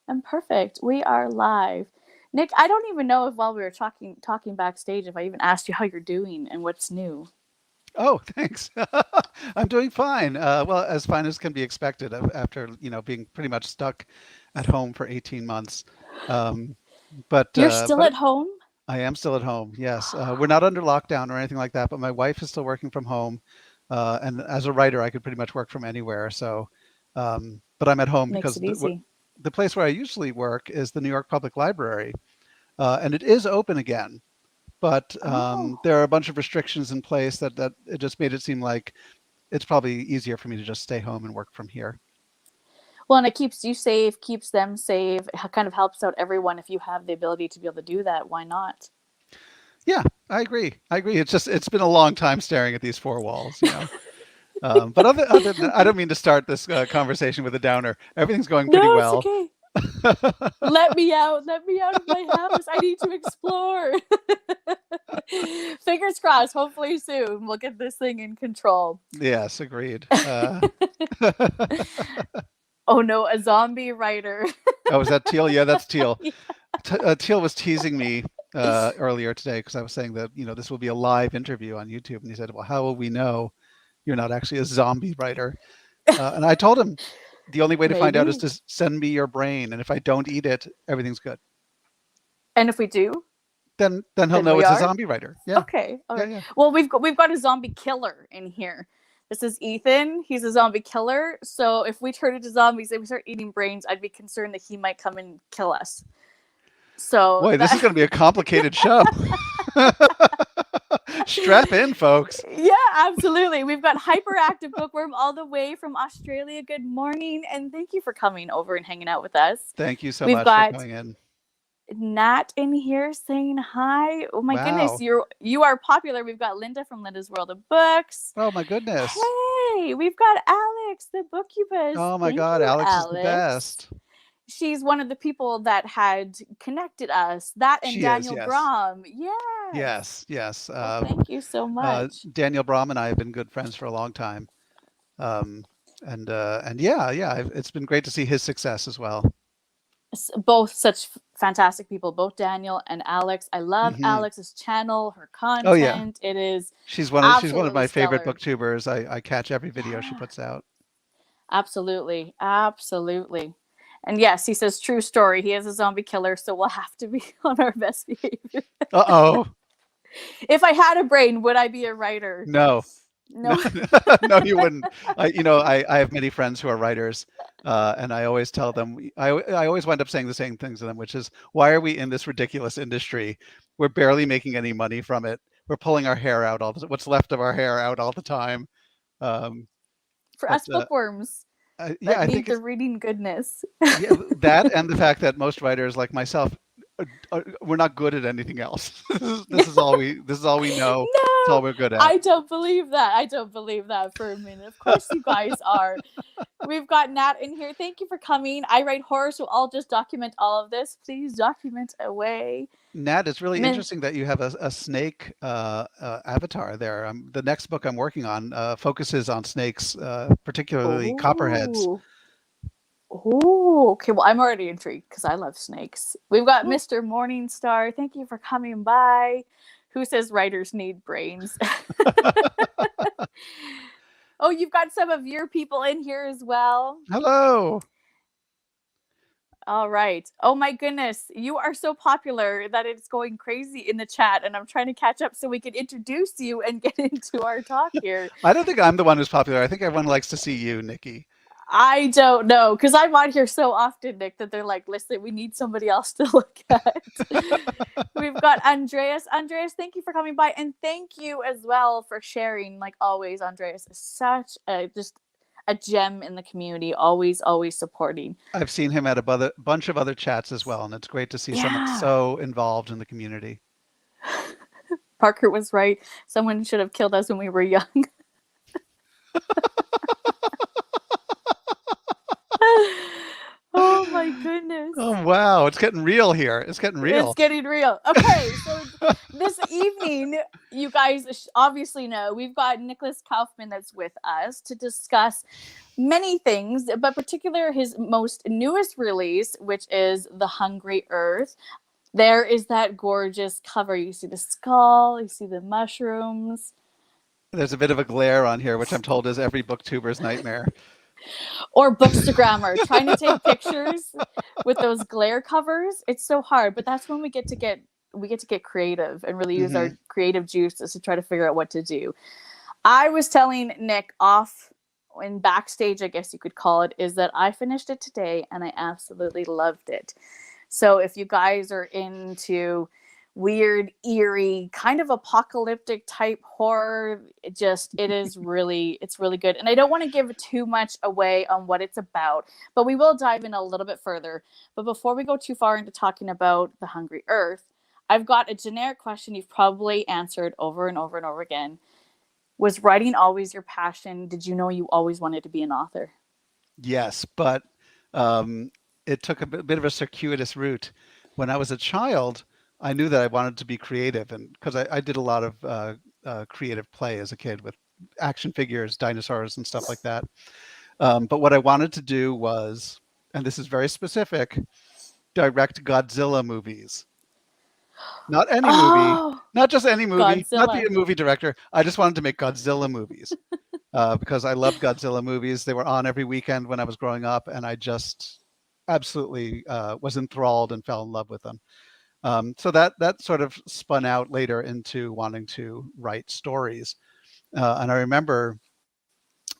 I'm perfect. We are live. Nick, I don't even know if while we were talking backstage if I even asked you how you're doing and what's new. Oh, thanks. I'm doing fine. Well, as fine as can be expected after, being pretty much stuck at home for 18 months. Um, but You're uh, still but at home? I am still at home. Yes, we're not under lockdown or anything like that. But my wife is still working from home, and as a writer, I could pretty much work from anywhere. But I'm at home Makes because it easy. the place where I usually work is the New York Public Library, and it is open again. But Oh. there are a bunch of restrictions in place that it just made it seem like it's probably easier for me to just stay home and work from here. Well, and it keeps you safe, keeps them safe. It kind of helps out everyone if you have the ability to be able to do that. Why not? Yeah, I agree. I agree. It's been a long time staring at these four walls. But other than I don't mean to start this conversation with a downer. Everything's going pretty No, it's well. okay. Let me out. Let me out of my house. I need to explore. Fingers crossed. Hopefully soon we'll get this thing in control. Yes, agreed. Oh no, a zombie writer. Oh, is that Teal? Yeah, that's Teal. Yeah. Teal was teasing me earlier today because I was saying that this will be a live interview on YouTube, and he said, "Well, how will we know you're not actually a zombie writer?" And I told him the only way to find out is Maybe. to send me your brain, and if I don't eat it, everything's good. And if we do, Then he'll then know we it's a are. zombie writer. Yeah, Okay. All yeah, right. yeah. Well, we've got a zombie killer in here. This is Ethan. He's a zombie killer. So if we turn into zombies and we start eating brains, I'd be concerned that he might come and kill us. So Boy, this is that going to be a complicated show. Strap in, folks. yeah, absolutely. We've got hyperactive bookworm all the way from Australia. Good morning, and thank you for coming over and hanging out with us. Thank you so We've much for got coming in. Nat in here saying hi. Oh my goodness, Wow. you are popular. We've got Linda from Linda's World of Books. Oh my goodness. Hey, we've got Alex, the bookubus. Oh my Thank God, you, Alex is the Alex. best. She's one of the people that had connected us. That and She is, Daniel yes. Brom. Yes. Yes, yes. Well, thank you so much. Daniel Brahm and I have been good friends for a long time. And yeah, yeah, it's been great to see his success as well. Both such fantastic people, both Daniel and Alex. I love Hmm. Alex's channel, her Oh yeah, content. It is she's one of absolutely my favorite stellar. booktubers. I catch every video she Yeah, puts out. absolutely. Absolutely. And yes, he says true story. He is a zombie killer, so we'll have to be on our best behavior. Uh-oh. If I had a brain, would I be a writer? No. No, No. no, you wouldn't. I have many friends who are writers, and I always tell them, I always wind up saying the same things to them, which is, why are we in this ridiculous industry? We're barely making any money from it. We're pulling our hair out what's left of our hair out all the time. Um, For but us bookworms yeah, that I need think the it's reading goodness. yeah, that and the fact that most writers like myself, we're not good at anything else. This is all we know. It's No, all we're good at. I don't believe that. I don't believe that for a minute. Of course, you guys are. We've got Nat in here. Thank you for coming. I write horror, so I'll just document all of this. Please document away. Nat, it's really Min- interesting that you have a snake avatar there. The next book I'm working on focuses on snakes, particularly copperheads. oh, oh, okay. Well, I'm already intrigued because I love snakes. We've got Oh. Mr. Morningstar. Thank you for coming by. Who says writers need brains? Oh, you've got some of your people in here as well. Hello. All right. Oh my goodness. You are so popular that it's going crazy in the chat, and I'm trying to catch up so we can introduce you and get into our talk here. I don't think I'm the one who's popular. I think everyone likes to see you, Nikki. I don't know because I'm on here so often, Nick, that they're like, listen, we need somebody else to look at. We've got Andreas. Andreas, thank you for coming by, and thank you as well for sharing. Like always, Andreas is such a just a gem in the community. Always, always supporting. I've seen him at a bunch of other chats as well, and it's great to see someone Yeah. so involved in the community. Parker was right. Someone should have killed us when we were young. Oh my my goodness. Oh, wow. It's getting real here. It's getting real. It's getting real. Okay, so this evening, you guys obviously know we've got Nicholas Kaufmann that's with us to discuss many things, but particularly his most newest release, which is The Hungry Earth. There is that gorgeous cover. You see the skull, you see the mushrooms. There's a bit of a glare on here, which I'm told is every booktuber's nightmare. Or Bookstagrammer, trying to take pictures with those glare covers. It's so hard, but that's when we get to get creative and really use our creative juices to try to figure out what to do. I was telling Nick off in backstage, I guess you could call it, is that I finished it today and I absolutely loved it. So if you guys are into weird, eerie, kind of apocalyptic type horror, it's really good. And I don't want to give too much away on what it's about, but we will dive in a little bit further. But before we go too far into talking about The Hungry Earth, I've got a generic question you've probably answered over and over and over again. Was writing always your passion? Did you know you always wanted to be an author? Yes, but it took a bit of a circuitous route. When I was a child, I knew that I wanted to be creative, and because I did a lot of creative play as a kid with action figures, dinosaurs, and stuff like that. But what I wanted to do was, and this is very specific, direct Godzilla movies. Not any movie, not just any movie, Godzilla. not be a movie director. I just wanted to make Godzilla movies because I loved Godzilla movies. They were on every weekend when I was growing up, and I just absolutely was enthralled and fell in love with them. So that sort of spun out later into wanting to write stories. And I remember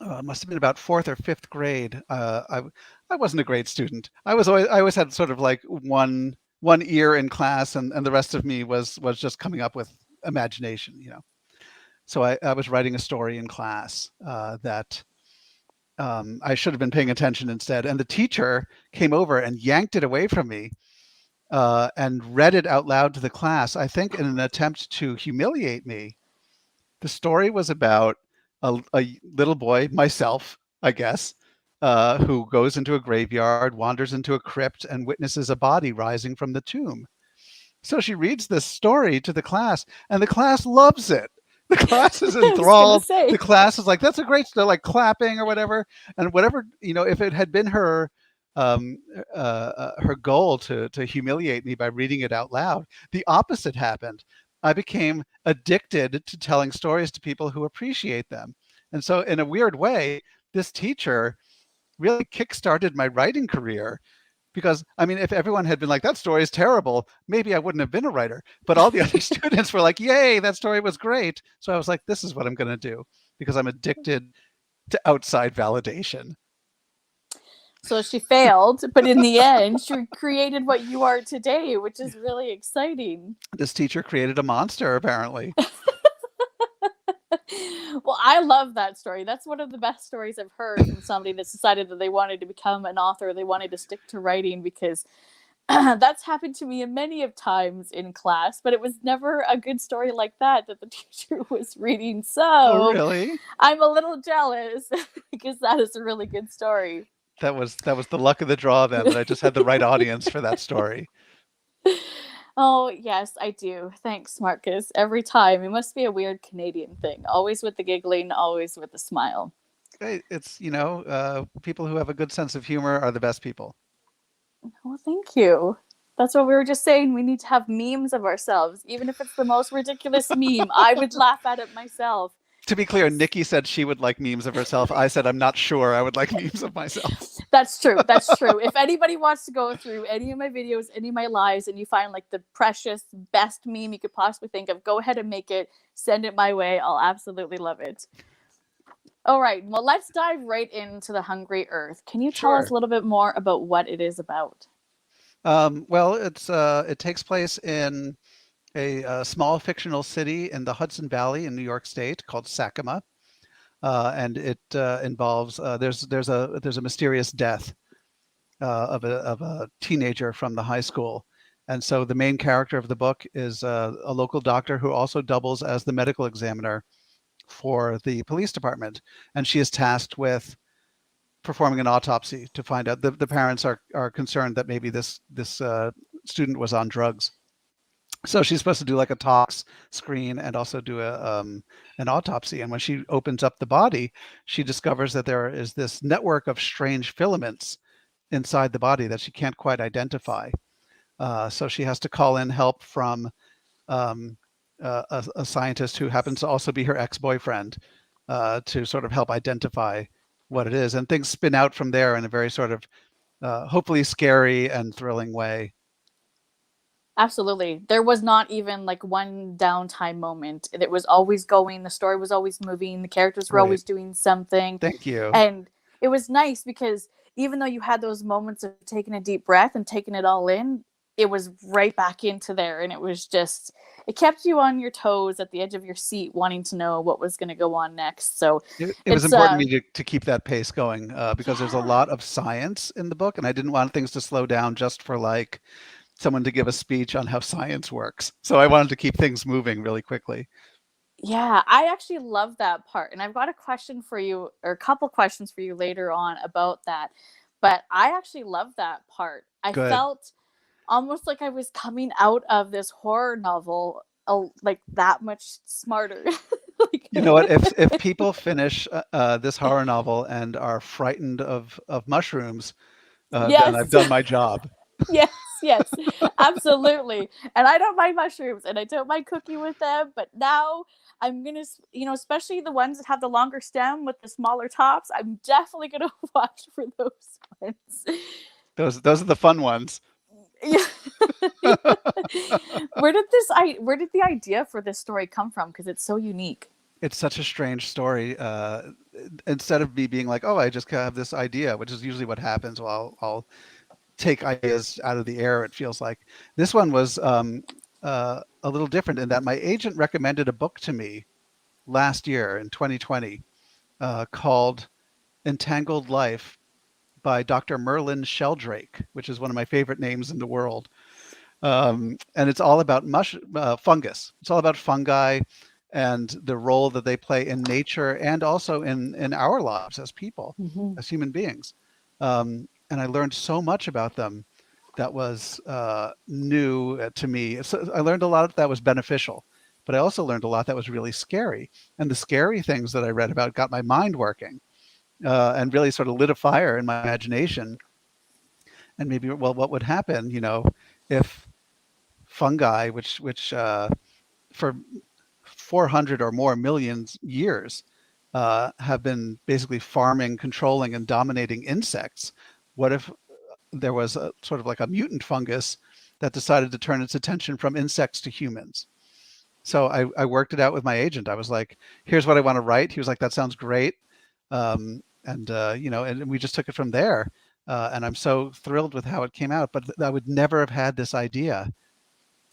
it must have been about fourth or fifth grade. I wasn't a great student. I always had sort of like one ear in class, and the rest of me was just coming up with imagination, you know. So I was writing a story in class that I should have been paying attention instead. And the teacher came over and yanked it away from me and read it out loud to the class, I think in an attempt to humiliate me. The story was about a little boy, myself, I guess, who goes into a graveyard, wanders into a crypt, and witnesses a body rising from the tomb. So she reads this story to the class, and the class loves it. The class is enthralled. The class is like, that's a great story, like clapping or whatever. And whatever, you know, if it had been her goal to humiliate me by reading it out loud, the opposite happened. I became addicted to telling stories to people who appreciate them. And so in a weird way, this teacher really kickstarted my writing career. Because, I mean, if everyone had been like, that story is terrible, maybe I wouldn't have been a writer. But all the other students were like, yay, that story was great. So I was like, this is what I'm going to do, because I'm addicted to outside validation. So she failed, but in the end, she created what you are today, which is really exciting. This teacher created a monster, apparently. Well, I love that story. That's one of the best stories I've heard from somebody that's decided that they wanted to become an author. They wanted to stick to writing, because that's happened to me many of times in class, but it was never a good story like that the teacher was reading. So Oh, really? I'm a little jealous because that is a really good story. That was the luck of the draw then, that I just had the right audience for that story. Oh, yes, I do. Thanks, Marcus. Every time. It must be a weird Canadian thing. Always with the giggling, always with the smile. It's, you know, people who have a good sense of humor are the best people. Well, thank you. That's what we were just saying. We need to have memes of ourselves. Even if it's the most ridiculous meme, I would laugh at it myself. To be clear, Nikki said she would like memes of herself. I said I'm not sure I would like memes of myself. That's true. That's true. If anybody wants to go through any of my videos, any of my lives, and you find like the precious, best meme you could possibly think of, go ahead and make it. Send it my way. I'll absolutely love it. All right. Well, let's dive right into The Hungry Earth. Can you tell us a little bit more about what it is about? Well, it takes place in a small fictional city in the Hudson Valley in New York State called Sakima, and it involves there's a mysterious death of a teenager from the high school, and so the main character of the book is a local doctor who also doubles as the medical examiner for the police department, and she is tasked with performing an autopsy to find out. The parents are concerned that maybe this student was on drugs. So she's supposed to do like a tox screen and also do an autopsy. And when she opens up the body, she discovers that there is this network of strange filaments inside the body that she can't quite identify. So she has to call in help from um, a scientist who happens to also be her ex-boyfriend to sort of help identify what it is. And things spin out from there in a very sort of hopefully scary and thrilling way. Absolutely. There was not even like one downtime moment. It was always going. The story was always moving. The characters were Right. always doing something. Thank you. And it was nice because even though you had those moments of taking a deep breath and taking it all in, it was right back into there. And it was just, it kept you on your toes at the edge of your seat, wanting to know what was going to go on next. So it was important to me to keep that pace going because there's a lot of science in the book, and I didn't want things to slow down just for like someone to give a speech on how science works. So I wanted to keep things moving really quickly. Yeah, I actually love that part. And I've got a question for you, or a couple questions for you later on about that. But I actually love that part. I Good. felt almost like I was coming out of this horror novel like that much smarter. Like, you know what? If people finish this horror novel and are frightened of mushrooms, yes. then I've done my job. Yes, absolutely. And I don't mind mushrooms, and I don't mind cooking with them, but now I'm gonna, especially the ones that have the longer stem with the smaller tops, I'm definitely gonna watch for those ones. Those are the fun ones. Yeah. Where did the idea for this story come from? Because it's so unique. It's such a strange story. Instead of me being like, oh, I just have this idea, which is usually what happens. Well, I'll take ideas out of the air, it feels like. This one was a little different in that my agent recommended a book to me last year in 2020 called Entangled Life by Dr. Merlin Sheldrake, which is one of my favorite names in the world. And it's all about fungus. It's all about fungi and the role that they play in nature and also in our lives as people, as human beings. And I learned so much about them that was new to me. So I learned a lot that was beneficial, but I also learned a lot that was really scary. And the scary things that I read about got my mind working and really sort of lit a fire in my imagination. And maybe, well, what would happen, if fungi, which for 400 or more million years have been basically farming, controlling, and dominating insects. What if there was a sort of like a mutant fungus that decided to turn its attention from insects to humans? So I worked it out with my agent. I was like, here's what I want to write. He was like, that sounds great. And we just took it from there. And I'm so thrilled with how it came out. But I would never have had this idea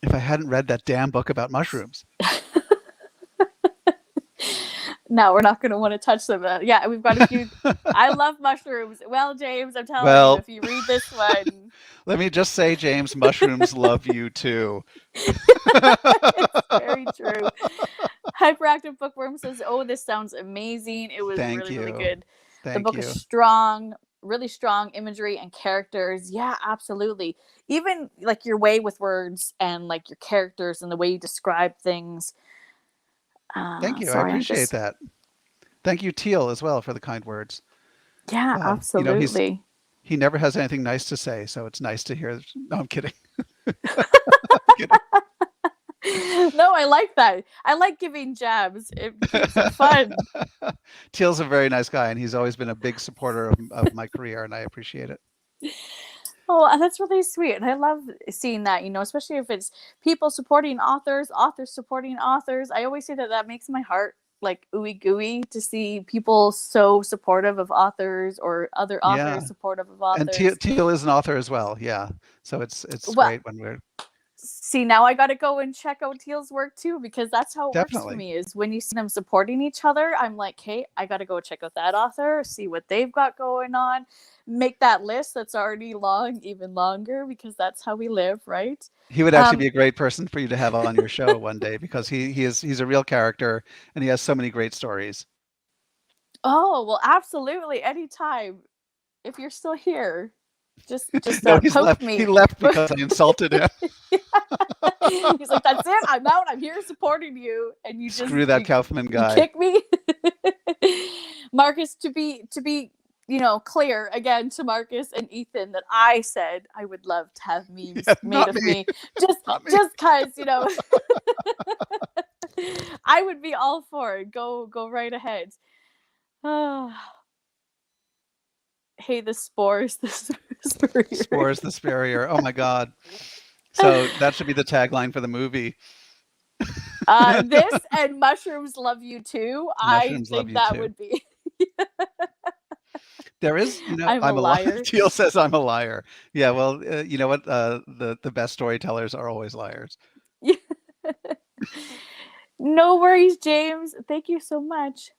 if I hadn't read that damn book about mushrooms. No, we're not going to want to touch them. Yeah, we've got a few. I love mushrooms. Well, James, I'm telling you, if you read this one. Let me just say, James, mushrooms love you too. It's very true. Hyperactive Bookworm says, oh, this sounds amazing. It was really good. The book is strong, really strong imagery and characters. Yeah, absolutely. Even like your way with words and like your characters and the way you describe things. Thank you. I appreciate that. Thank you, Teal, as well, for the kind words. Yeah, absolutely. He never has anything nice to say, so it's nice to hear. No, I'm kidding. No, I like that. I like giving jabs. It keeps it fun. Teal's a very nice guy, and he's always been a big supporter of my career, and I appreciate it. Oh, that's really sweet. And I love seeing that, especially if it's people supporting authors, authors supporting authors. I always say that makes my heart like ooey gooey to see people so supportive of authors or other authors supportive of authors. And Teal is an author as well. Yeah. So it's great when we're. See, now I got to go and check out Teal's work too, because that's how it works for me is when you see them supporting each other. I'm like, hey, I got to go check out that author, see what they've got going on, make that list that's already long, even longer, because that's how we live, right? He would actually be a great person for you to have on your show one day because he's a real character and he has so many great stories. Oh, well, absolutely. Anytime. if you're still here, just No, he's poke left. me. He left because I insulted him. He's like, that's it. I'm out. I'm here supporting you, and you Screw that Kaufmann you guy. kick me. Marcus, to be clear again to Marcus and Ethan that I said I would love to have memes made of me. Just because I would be all for it. Go right ahead. Hey, the spores, the spurrier. Spores the spurrier. Oh my God. So that should be the tagline for the movie. This and mushrooms love you too. Mushrooms I love think you that too. would be. There is, I'm a liar. Teal says I'm a liar. Yeah, well, you know what? The best storytellers are always liars. No worries, James. Thank you so much.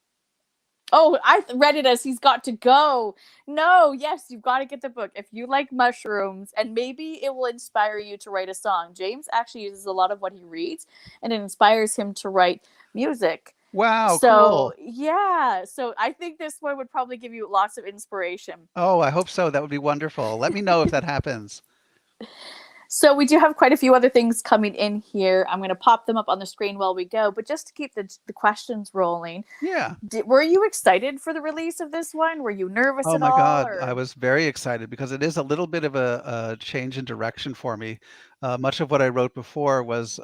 Oh, I read it as he's got to go. No, yes, you've got to get the book. If you like mushrooms, and maybe it will inspire you to write a song. James actually uses a lot of what he reads, and it inspires him to write music. Wow, so, cool. Yeah. So I think this one would probably give you lots of inspiration. Oh, I hope so. That would be wonderful. Let me know if that happens. So we do have quite a few other things coming in here. I'm going to pop them up on the screen while we go, but just to keep the questions rolling. Yeah. Were you excited for the release of this one? Were you nervous at all? Oh my God, I was very excited because it is a little bit of a change in direction for me. Much of what I wrote before was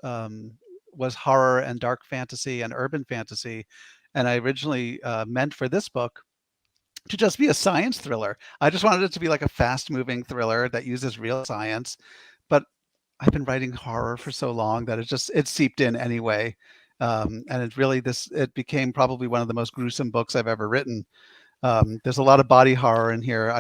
horror and dark fantasy and urban fantasy, and I originally meant for this book to just be a science thriller. I just wanted it to be like a fast-moving thriller that uses real science. But I've been writing horror for so long that it seeped in anyway. And it became probably one of the most gruesome books I've ever written. There's a lot of body horror in here.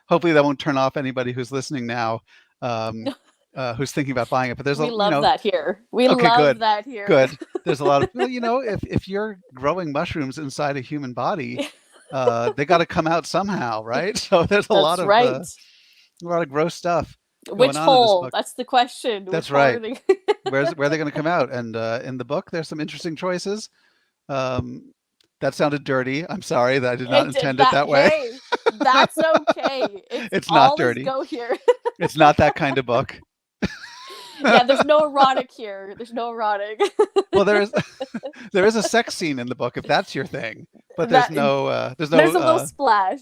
Hopefully that won't turn off anybody who's listening now, who's thinking about buying it. But we love that here. We love that here. Good. There's a lot of, if you're growing mushrooms inside a human body, they got to come out somehow, right? So there's a lot of gross stuff. Which hole? That's the question. That's right. Where are they going to come out? And in the book, there's some interesting choices. That sounded dirty. I'm sorry that I did not intend it that way. Hey, that's okay. It's not dirty. Go here. It's not that kind of book. Yeah, there's no erotic here. There's no erotic. Well, there is a sex scene in the book if that's your thing, but there's a little splash.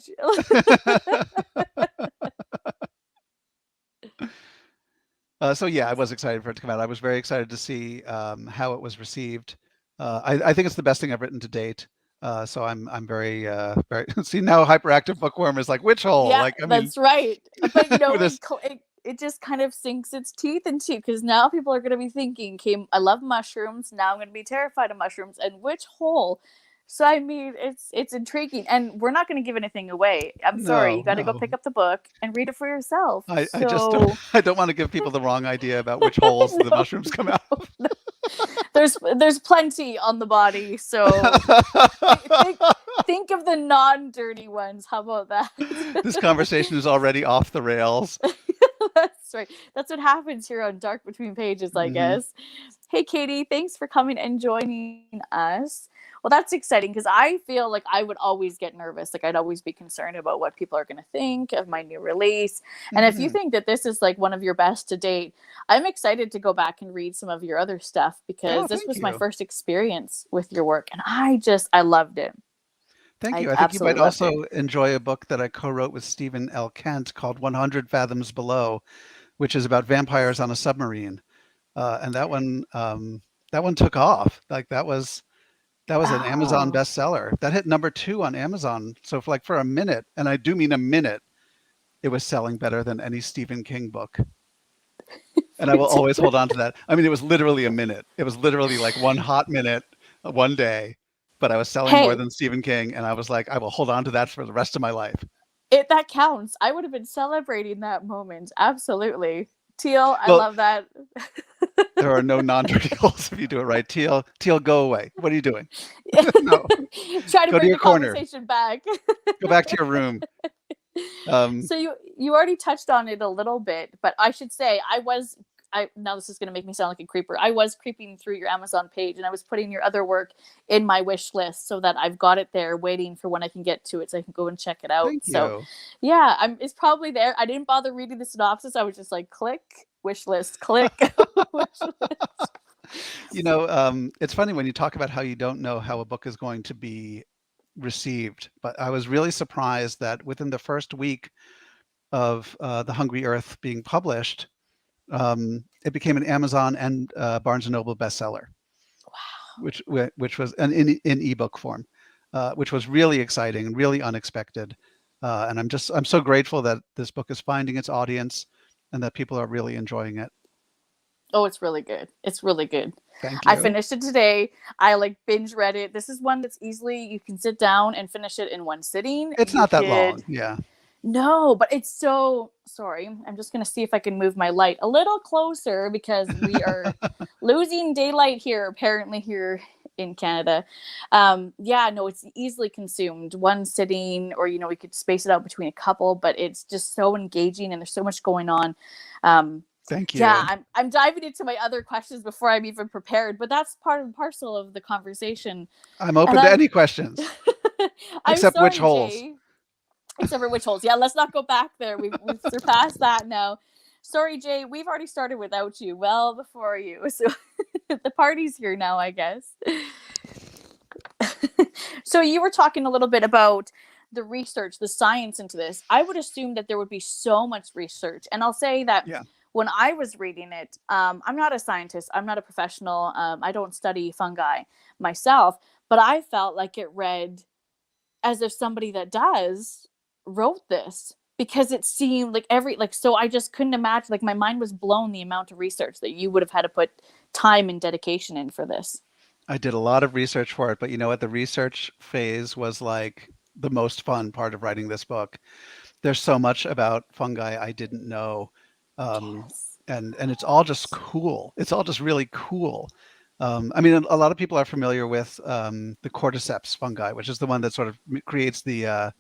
So yeah, I was excited for it to come out. I was very excited to see how it was received. I think it's the best thing I've written to date. So I'm very see now hyperactive bookworm is like witch hole. Yeah, like that's right. But it just kind of sinks its teeth into, because now people are going to be thinking, okay, I love mushrooms. Now I'm going to be terrified of mushrooms, and which hole? So I mean, it's intriguing, and we're not going to give anything away. I'm sorry, you got to go pick up the book and read it for yourself. I don't want to give people the wrong idea about which holes the mushrooms come out. No. There's plenty on the body, so think of the non-dirty ones. How about that? This conversation is already off the rails. That's right. That's what happens here on Dark Between Pages, I guess. Hey, Katie, thanks for coming and joining us. Well, that's exciting because I feel like I would always get nervous. Like I'd always be concerned about what people are going to think of my new release. And if you think that this is like one of your best to date, I'm excited to go back and read some of your other stuff because this was my first experience with your work. And I loved it. Thank you. I think you might also enjoy a book that I co-wrote with Stephen L. Kent called 100 Fathoms Below, which is about vampires on a submarine. And that one took off. Like that was an Amazon bestseller. That hit #2 on Amazon. So for a minute, and I do mean a minute, it was selling better than any Stephen King book. And I will always hold on to that. I mean, it was literally a minute. It was literally like one hot minute, one day. But I was selling more than Stephen King, and I was like, I will hold on to that for the rest of my life. That counts. I would have been celebrating that moment. Absolutely. Teal, I love that. There are no non-dirty holes if you do it right. Teal, go away. What are you doing? No. Try to bring the conversation back. Go back to your room. So you already touched on it a little bit, but I should say I was now this is going to make me sound like a creeper. I was creeping through your Amazon page and I was putting your other work in my wish list so that I've got it there waiting for when I can get to it so I can go and check it out. Thank So you. yeah, it's probably there. I didn't bother reading the synopsis. I was just like, click, wish list, click, wish list. It's funny when you talk about how you don't know how a book is going to be received, but I was really surprised that within the first week of The Hungry Earth being published, it became an Amazon and Barnes & Noble bestseller. Wow. Which was in ebook form, which was really exciting and really unexpected. And I'm so grateful that this book is finding its audience and that people are really enjoying it. Oh, it's really good. It's really good. Thank you. I finished it today. I like binge read it. This is one that's easily, you can sit down and finish it in one sitting. It's not that long. Yeah. No, but it's so, sorry. I'm just going to see if I can move my light a little closer because we are losing daylight here, apparently here in Canada. Yeah, no, it's easily consumed one sitting, or, we could space it out between a couple, but it's just so engaging and there's so much going on. Thank you. Yeah, I'm diving into my other questions before I'm even prepared, but that's part and parcel of the conversation. I'm open to any questions. Except sorry, witch holes. Jay. Except for witch holes. Yeah, let's not go back there. We've surpassed that now. Sorry, Jay, we've already started without you, well before you. So the party's here now, I guess. So you were talking a little bit about the research, the science into this. I would assume that there would be so much research. And I'll say that when I was reading it, I'm not a scientist. I'm not a professional. I don't study fungi myself. But I felt like it read as if somebody that does wrote this, because it seemed like so I just couldn't imagine, like my mind was blown the amount of research that you would have had to put time and dedication in for this. I did a lot of research for it, but you know what? The research phase was like the most fun part of writing this book. There's so much about fungi I didn't know. And it's all just cool. It's all just really cool. I mean, a lot of people are familiar with the Cordyceps fungi, which is the one that sort of creates the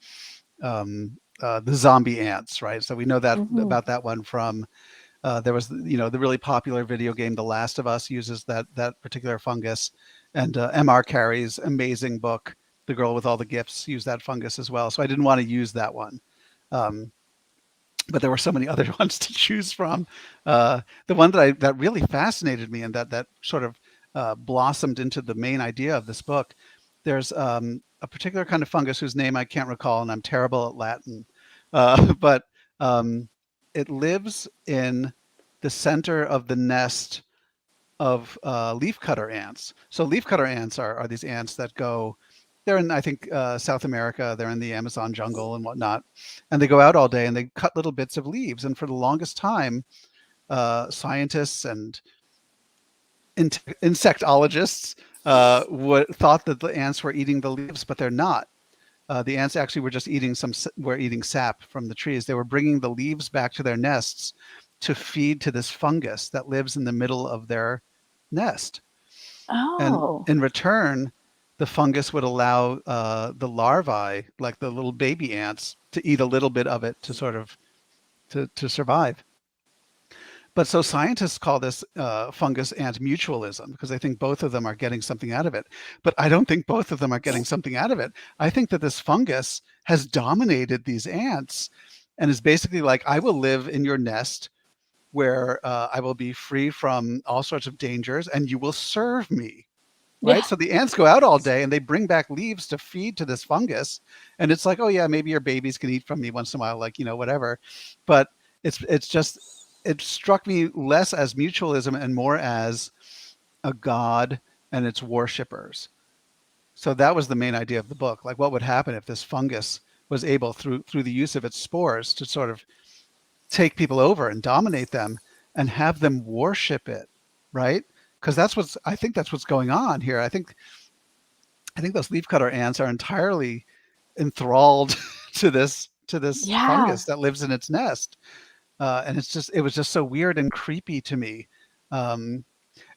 zombie ants, right? So we know that about that one from there was, the really popular video game, The Last of Us, uses that particular fungus, and M.R. Carey's amazing book, The Girl with All the Gifts, used that fungus as well. So I didn't want to use that one. But there were so many other ones to choose from. The one that really fascinated me and that sort of blossomed into the main idea of this book, there's a particular kind of fungus whose name I can't recall, and I'm terrible at Latin. But it lives in the center of the nest of leafcutter ants. So leafcutter ants are these ants that go, they're in, I think, South America. They're in the Amazon jungle and whatnot. And they go out all day and they cut little bits of leaves. And for the longest time, scientists and insectologists thought that the ants were eating the leaves, but they're not. The ants actually were just eating sap from the trees. They were bringing the leaves back to their nests to feed to this fungus that lives in the middle of their nest. Oh. And in return, the fungus would allow the larvae, like the little baby ants, to eat a little bit of it to sort of to survive. But so scientists call this fungus ant mutualism, because they think both of them are getting something out of it. But I don't think both of them are getting something out of it. I think that this fungus has dominated these ants and is basically like, I will live in your nest where I will be free from all sorts of dangers and you will serve me. Right. Yeah. So the ants go out all day and they bring back leaves to feed to this fungus. And it's like, oh yeah, maybe your babies can eat from me once in a while, like, whatever. But it's just, it struck me less as mutualism and more as a god and its worshippers. So that was the main idea of the book. Like, what would happen if this fungus was able, through the use of its spores, to sort of take people over and dominate them and have them worship it, right? Because I think that's what's going on here. I think those leafcutter ants are entirely enthralled to this fungus that lives in its nest. And it was just so weird and creepy to me. And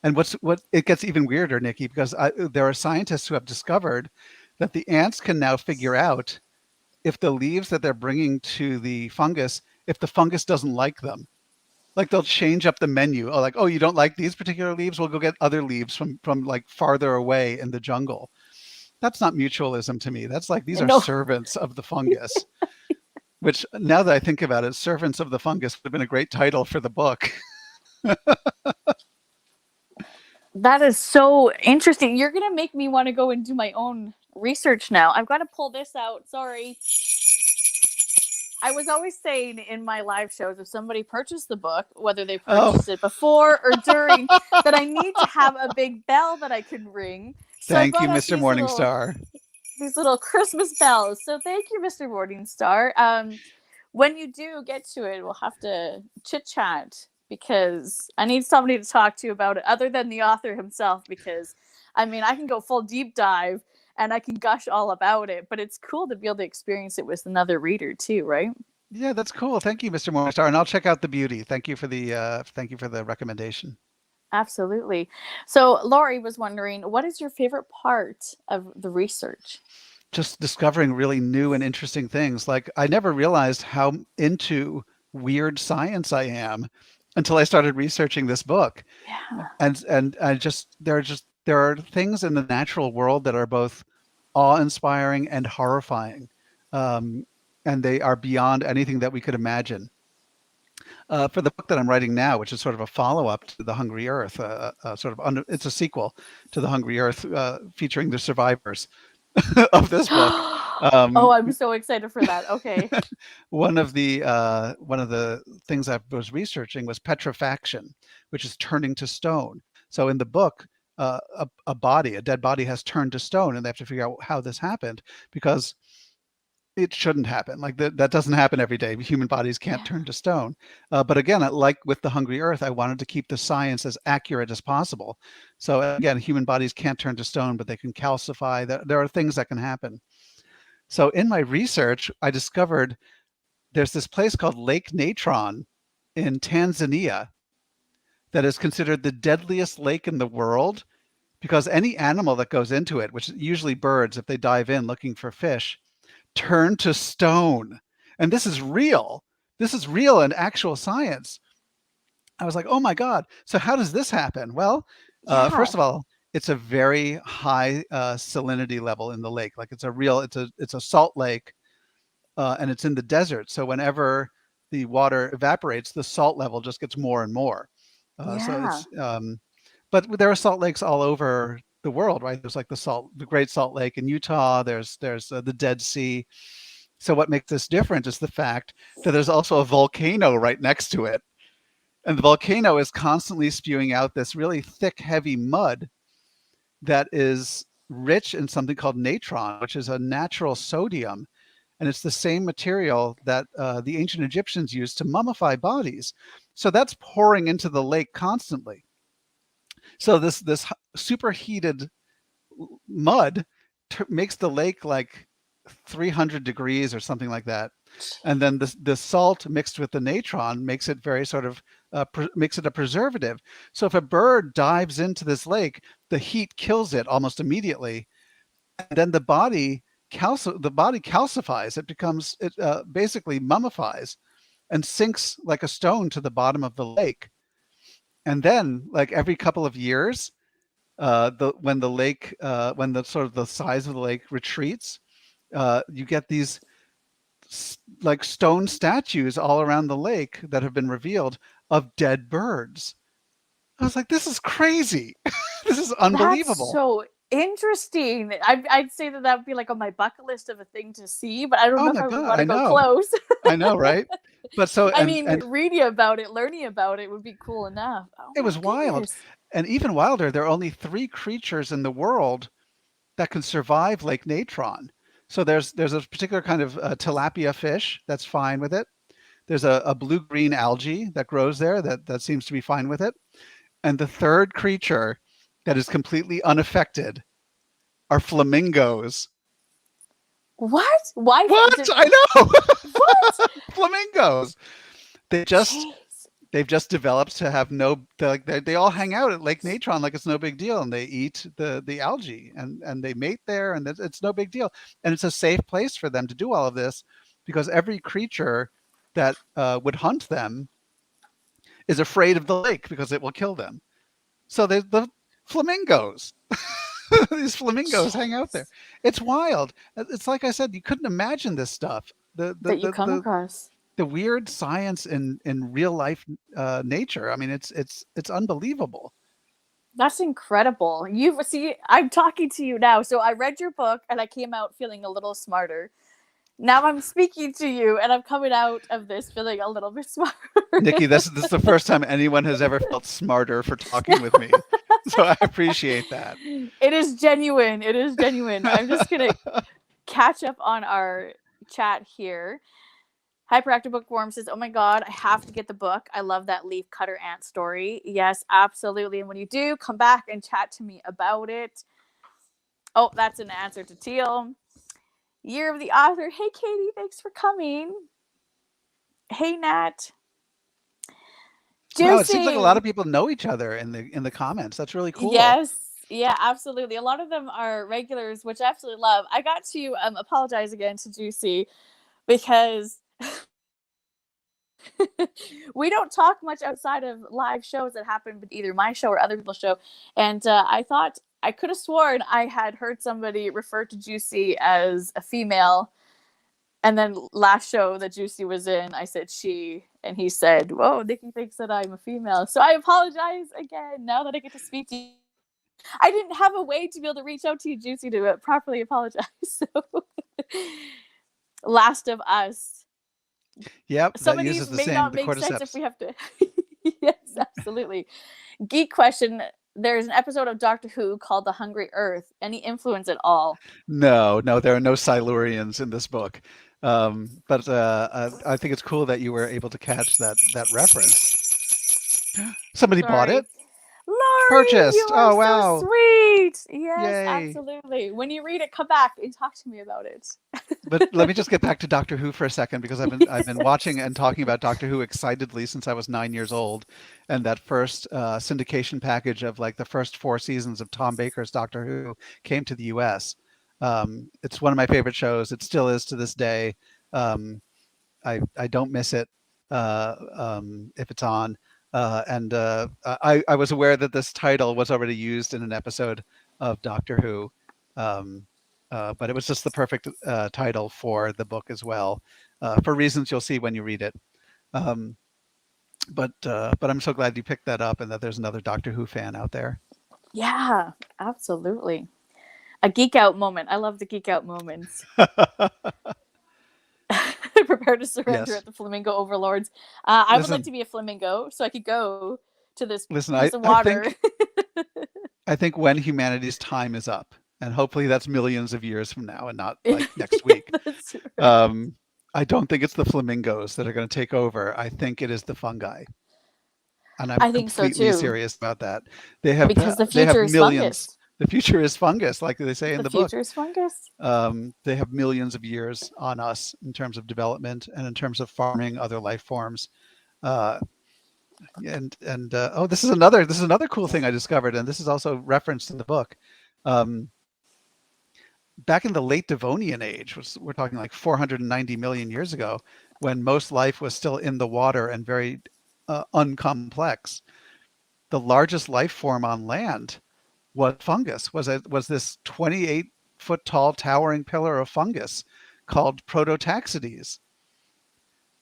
it gets even weirder, Nikki, because there are scientists who have discovered that the ants can now figure out if the leaves that they're bringing to the fungus, if the fungus doesn't like them. Like they'll change up the menu. Oh, like, oh, you don't like these particular leaves? We'll go get other leaves from like farther away in the jungle. That's not mutualism to me. That's like these are No, servants of the fungus. Which now that I think about it, servants of the fungus would have been a great title for the book. that is so interesting. You're gonna make me want to go and do my own research now. I've got to pull this out. Sorry. I was always saying in my live shows, if somebody purchased the book, whether they purchased it before or during, that I need to have a big bell that I can ring. So Thank you, Mr. Morningstar. These little Christmas bells. So thank you, Mr. Morningstar. When you do get to it, we'll have to chit chat because I need somebody to talk to about it other than the author himself. Because I mean, I can go full deep dive and I can gush all about it, but it's cool to be able to experience it with another reader too, right? Yeah, that's cool. Thank you, Mr. Morningstar, and I'll check out the beauty. Thank you for the recommendation. Absolutely. So Laurie was wondering, what is your favorite part of the research? Just discovering really new and interesting things. Like I never realized how into weird science I am until I started researching this book. Yeah. And I just there are things in the natural world that are both awe-inspiring and horrifying, and they are beyond anything that we could imagine. For the book that I'm writing now, which is sort of a follow-up to The Hungry Earth, it's a sequel to The Hungry Earth, featuring the survivors of this book. Oh, I'm so excited for that. Okay. One of the things I was researching was petrifaction, which is turning to stone. So in the book, a dead body has turned to stone, and they have to figure out how this happened because it shouldn't happen. Like that doesn't happen every day. Human bodies can't turn to stone. But again, like with The Hungry Earth, I wanted to keep the science as accurate as possible. So again, human bodies can't turn to stone, but they can calcify. There are things that can happen. So in my research, I discovered there's this place called Lake Natron in Tanzania that is considered the deadliest lake in the world because any animal that goes into it, which is usually birds, if they dive in looking for fish, turn to stone. And this is real. This is real and actual science. I was like, oh my God. So how does this happen? Well, first of all, it's a very high salinity level in the lake. Like it's a salt lake, and it's in the desert. So whenever the water evaporates, the salt level just gets more and more. But there are salt lakes all over the world, right? There's like the Great Salt Lake in Utah. There's the Dead Sea. So what makes this different is the fact that there's also a volcano right next to it. And the volcano is constantly spewing out this really thick, heavy mud that is rich in something called natron, which is a natural sodium. And it's the same material that the ancient Egyptians used to mummify bodies. So that's pouring into the lake constantly. So this superheated mud makes the lake like 300 degrees or something like that. And then the salt mixed with the natron makes it very sort of makes it a preservative. So if a bird dives into this lake, the heat kills it almost immediately. And then the body calcifies. It becomes basically mummifies and sinks like a stone to the bottom of the lake. And then, like every couple of years, when the sort of the size of the lake retreats, you get these like stone statues all around the lake that have been revealed of dead birds. I was like, this is crazy. This is unbelievable. That's so interesting. I'd say that would be like on my bucket list of a thing to see, but I don't know if I would want to go close. I know, right? But so reading about it, learning about it would be cool enough. It was wild. And even wilder, there are only 3 creatures in the world that can survive Lake Natron. So there's a particular kind of tilapia fish that's fine with it. There's a blue-green algae that grows there that seems to be fine with it. And the third creature that is completely unaffected are flamingos. What? Why? What? I know. What? Flamingos. They've just developed to have they all hang out at Lake Natron like it's no big deal, and they eat the algae and they mate there, and it's no big deal. And it's a safe place for them to do all of this because every creature that would hunt them is afraid of the lake because it will kill them. So there's the flamingos. These flamingos hang out there. It's wild. It's like I said, you couldn't imagine this stuff. The the that you the come the, across. the weird science in real life nature. I mean, it's unbelievable. That's incredible. I'm talking to you now. So I read your book and I came out feeling a little smarter. Now I'm speaking to you and I'm coming out of this feeling a little bit smarter. Nikki, this is the first time anyone has ever felt smarter for talking with me. So I appreciate that. It is genuine. It is genuine. I'm just going to catch up on our chat here. Hyperactive Bookworm says, "Oh my god, I have to get the book. I love that Leafcutter Ant story." Yes, absolutely. And when you do, come back and chat to me about it. Oh, that's an answer to Teal. Year of the Author. Hey, Katie, thanks for coming. Hey, Nat. Wow, it seems like a lot Juicy. of people know each other in the comments. That's really cool. Yes. Yeah, absolutely. A lot of them are regulars, which I absolutely love. I got to apologize again to Juicy because we don't talk much outside of live shows that happen with either my show or other people's show. And I thought I could have sworn I had heard somebody refer to Juicy as a female. And then last show that Juicy was in, I said she, and he said, "Whoa, Nikki thinks that I'm a female." So I apologize again now that I get to speak to you. I didn't have a way to be able to reach out to you, Juicy, to properly apologize. So, Last of Us. Yep, Some that of uses these the may same not the make sense if cordyceps. we have to. Yes, absolutely. Geek question. There's an episode of Doctor Who called The Hungry Earth. Any influence at all? No, no, there are no Silurians in this book. But I think it's cool that you were able to catch that reference. Somebody bought it? Sorry. Laurie, you Purchased. are Oh, so wow. sweet. Yes, Yay. absolutely. When you read it, come back and talk to me about it. But let me just get back to Doctor Who for a second because I've been watching and talking about Doctor Who excitedly since I was 9 years old, and that first syndication package of like the first 4 seasons of Tom Baker's Doctor Who came to the U.S. It's one of my favorite shows. It still is to this day. I don't miss it if it's on. I was aware that this title was already used in an episode of Doctor Who. But it was just the perfect title for the book as well, for reasons you'll see when you read it. Um, but I'm so glad you picked that up and that there's another Doctor Who fan out there. Yeah, absolutely. A geek out moment. I love the geek out moments. Prepare to surrender Yes. at the Flamingo Overlords. I would like Listen, to be a flamingo so I could go to this listen. piece of water. I think when humanity's time is up, and hopefully that's millions of years from now, and not like next week. That's right. I don't think it's the flamingos that are going to take over. I think it is the fungi, and I'm I think so completely too. serious about that. They have Because the they have future is millions. fungus. The future is fungus, like they say in The the book. future is fungus. They have millions of years on us in terms of development and in terms of farming other life forms. Uh, oh, this is another cool thing I discovered, and this is also referenced in the book. Um, Back in the late Devonian age, which we're talking like 490 million years ago, when most life was still in the water and very uncomplex, the largest life form on land was fungus. Was this 28-foot tall towering pillar of fungus called Prototaxides.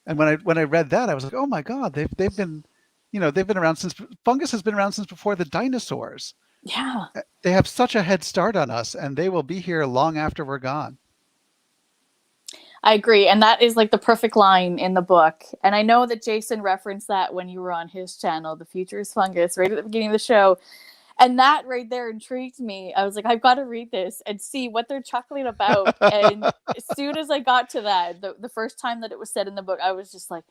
And when I read that, I was like, oh my God, they've been, they've been around since fungus has been around since before the dinosaurs. Yeah. They have such a head start on us, and they will be here long after we're gone. I agree. And that is like the perfect line in the book. And I know that Jason referenced that when you were on his channel, The Future is Fungus, right at the beginning of the show. And that right there intrigued me. I was like, I've got to read this and see what they're chuckling about. And as soon as I got to that, the first time that it was said in the book, I was just like,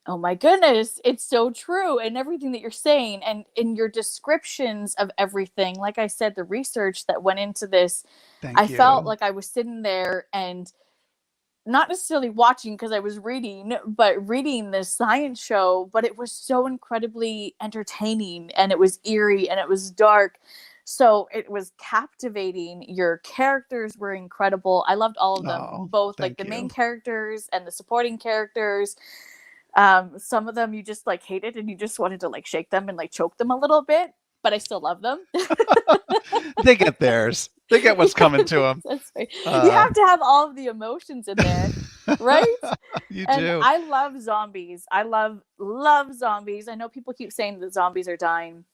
oh my goodness, it's so true. And everything that you're saying and in your descriptions of everything, like I said, the research that went into this, I Thank felt you. like I was sitting there and not necessarily watching because I was reading, but reading this science show. But it was so incredibly entertaining and it was eerie and it was dark. So it was captivating. Your characters were incredible. I loved all of them, Oh, both like thank the main you. characters and the supporting characters. Some of them you just like hated and you just wanted to like shake them and like choke them a little bit, but I still love them. They get theirs. They get what's coming to them. That's right. You have to have all of the emotions in there, right? You And do. I love zombies. I love zombies. I know people keep saying that zombies are dying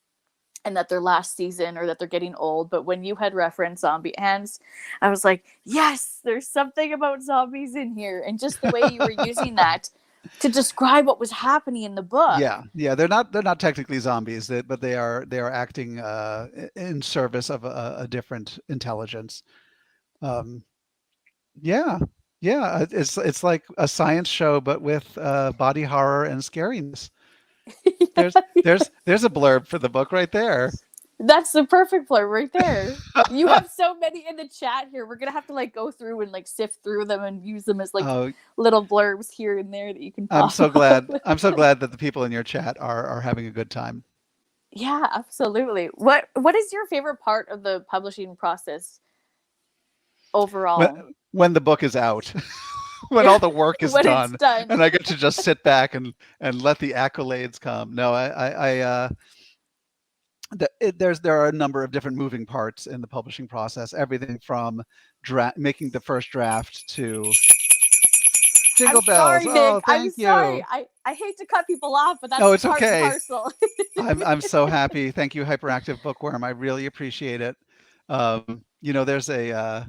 and that they're last season or that they're getting old, but when you had referenced zombie ants, I was like, yes, there's something about zombies in here. And just the way you were using that to describe what was happening in the book. Yeah, they're not technically zombies, but they are acting in service of a different intelligence. Um, yeah, yeah, it's like a science show, but with body horror and scariness. There's there's a blurb for the book right there. That's the perfect blurb right there. You have so many in the chat here. We're gonna have to like go through and like sift through them and use them as like little blurbs here and there that you can. I'm so glad that the people in your chat are having a good time. Yeah, absolutely. What is your favorite part of the publishing process overall? When the book is out. When all the work is done, and I get to just sit back and let the accolades come. No, there are a number of different moving parts in the publishing process. Everything from making the first draft to jingle bells. Sorry, Nick. Thank you. Sorry. I hate to cut people off, but that's it's part okay. and parcel. I'm so happy. Thank you, Hyperactive Bookworm. I really appreciate it. There's a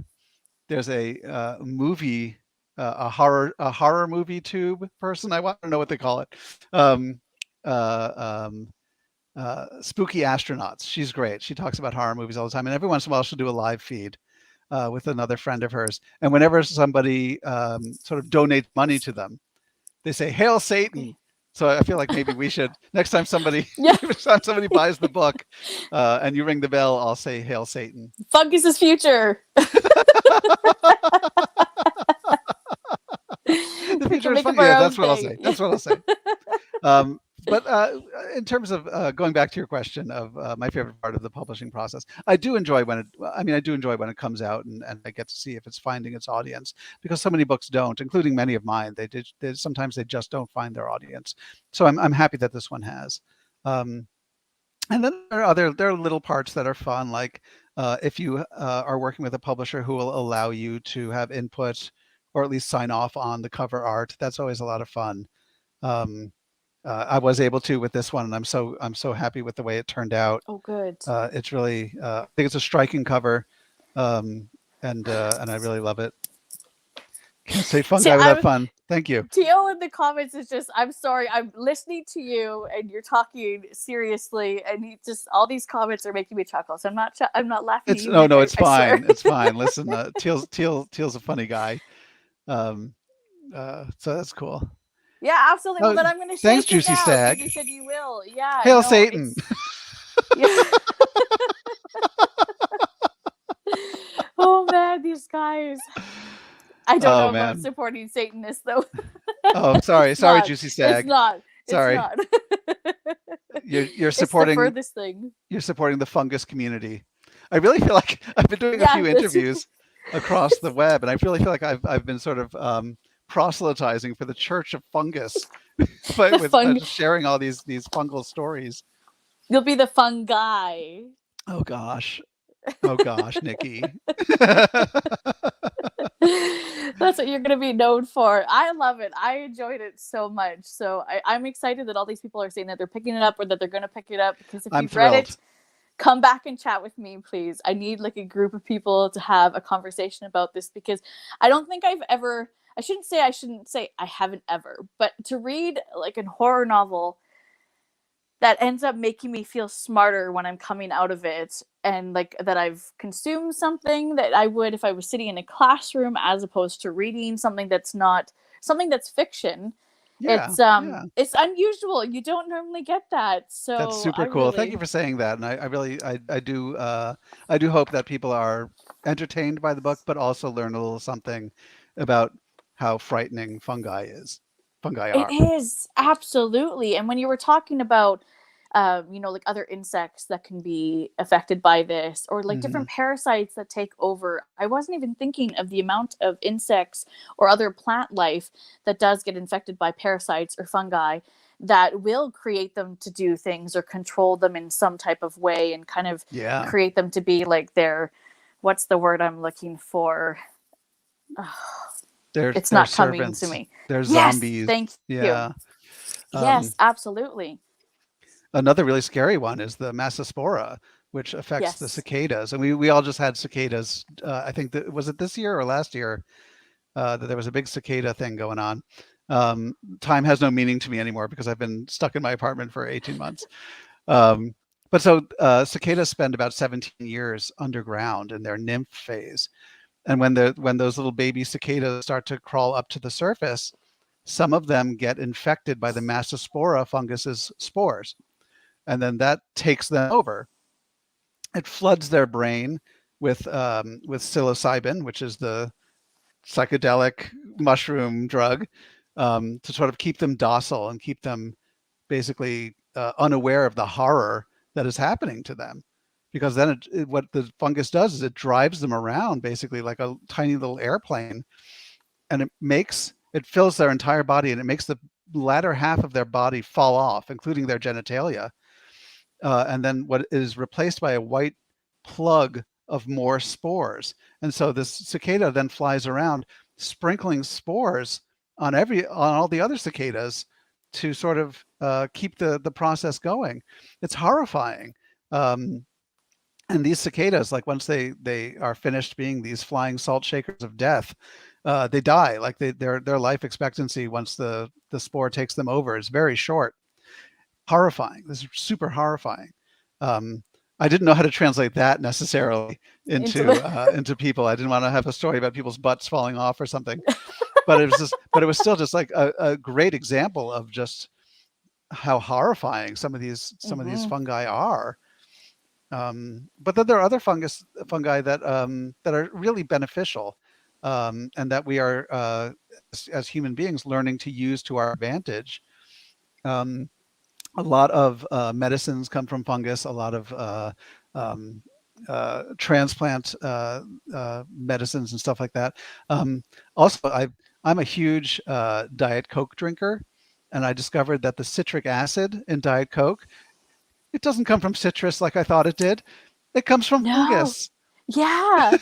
movie. A horror movie tube person. I want to know what they call it. Spooky Astronauts. She's great. She talks about horror movies all the time, and every once in a while she'll do a live feed with another friend of hers. And whenever somebody sort of donates money to them, they say "Hail Satan." So I feel like maybe we should next time somebody buys the book and you ring the bell, I'll say "Hail Satan." Fungus's future. The future is funky. Yeah, that's what I'll say. That's what I'll say. But in terms of going back to your question of my favorite part of the publishing process, I do enjoy when it comes out and I get to see if it's finding its audience, because so many books don't, including many of mine. Sometimes they just don't find their audience. So I'm happy that this one has. And then there are little parts that are fun, like if you are working with a publisher who will allow you to have input or at least sign off on the cover art. That's always a lot of fun. I was able to with this one, and I'm so happy with the way it turned out. Oh, good. It's really I think it's a striking cover, and I really love it. Can't say fungi without fun. Thank you. Teal in the comments is just, I'm sorry, I'm listening to you and you're talking seriously, and all these comments are making me chuckle. So I'm not laughing. It's fine. It's fine. Listen, Teal's a funny guy. So that's cool. Yeah, absolutely. Well, then I'm going to shake thanks, Juicy Stag. You said you will. Yeah. Hail Satan. Yeah. Oh man, these guys. I don't know about supporting Satanists though. Oh, sorry, Juicy Stag. It's not. Sorry. It's not. You're supporting it's the furthest thing. You're supporting the fungus community. I really feel like I've been doing a few interviews across the web, and I really feel like I've been sort of proselytizing for the Church of Fungus with sharing all these fungal stories. You'll be the fungi. Oh gosh, Nikki. That's what you're going to be known for. I love it. I enjoyed it so much. So I'm excited that all these people are saying that they're picking it up or that they're going to pick it up, because if you've read it, come back and chat with me, please. I need like a group of people to have a conversation about this, because I don't think I shouldn't say I haven't ever, but to read like a horror novel that ends up making me feel smarter when I'm coming out of it, and like that I've consumed something that I would if I was sitting in a classroom, as opposed to reading something that's fiction. Yeah, it's unusual. You don't normally get that. So that's super cool. Thank you for saying that. And I do hope that people are entertained by the book, but also learn a little something about how frightening fungi are. It is, absolutely. And when you were talking about like other insects that can be affected by this, or like Mhm. different parasites that take over. I wasn't even thinking of the amount of insects or other plant life that does get infected by parasites or fungi that will create them to do things or control them in some type of way and kind of Yeah. create them to be like their, what's the word I'm looking for? It's They're not coming to servants. me. They're Yes, zombies. thank you. Yeah. Yes, Um, absolutely. Another really scary one is the Massospora, which affects the Yes. cicadas. And we all just had cicadas. I think that was it this year or last year that there was a big cicada thing going on. Time has no meaning to me anymore because I've been stuck in my apartment for 18 months. Um, but so cicadas spend about 17 years underground in their nymph phase. And when those little baby cicadas start to crawl up to the surface, some of them get infected by the Massospora fungus's spores, and then that takes them over. It floods their brain with psilocybin, which is the psychedelic mushroom drug, to sort of keep them docile and keep them basically unaware of the horror that is happening to them. Because then what the fungus does is it drives them around basically like a tiny little airplane, and it fills their entire body, and it makes the latter half of their body fall off, including their genitalia, and then what is replaced by a white plug of more spores. And so this cicada then flies around sprinkling spores on all the other cicadas to sort of keep the process going. It's horrifying. Um, and these cicadas, like once they are finished being these flying salt shakers of death, they die. Like their life expectancy once the spore takes them over is very short. Horrifying. This is super horrifying. Um, I didn't know how to translate that necessarily Into the into people. I didn't want to have a story about people's butts falling off or something. But it was still just like a great example of just how horrifying some of these hmm fungi are. But then there are other fungi that are really beneficial, and that we are as human beings learning to use to our advantage. Um, a lot of medicines come from fungus. A lot of um, transplant medicines and stuff like that. Also, I'm a huge Diet Coke drinker, and I discovered that the citric acid in Diet Coke, it doesn't come from citrus like I thought it did. It comes from no. fungus. Yeah.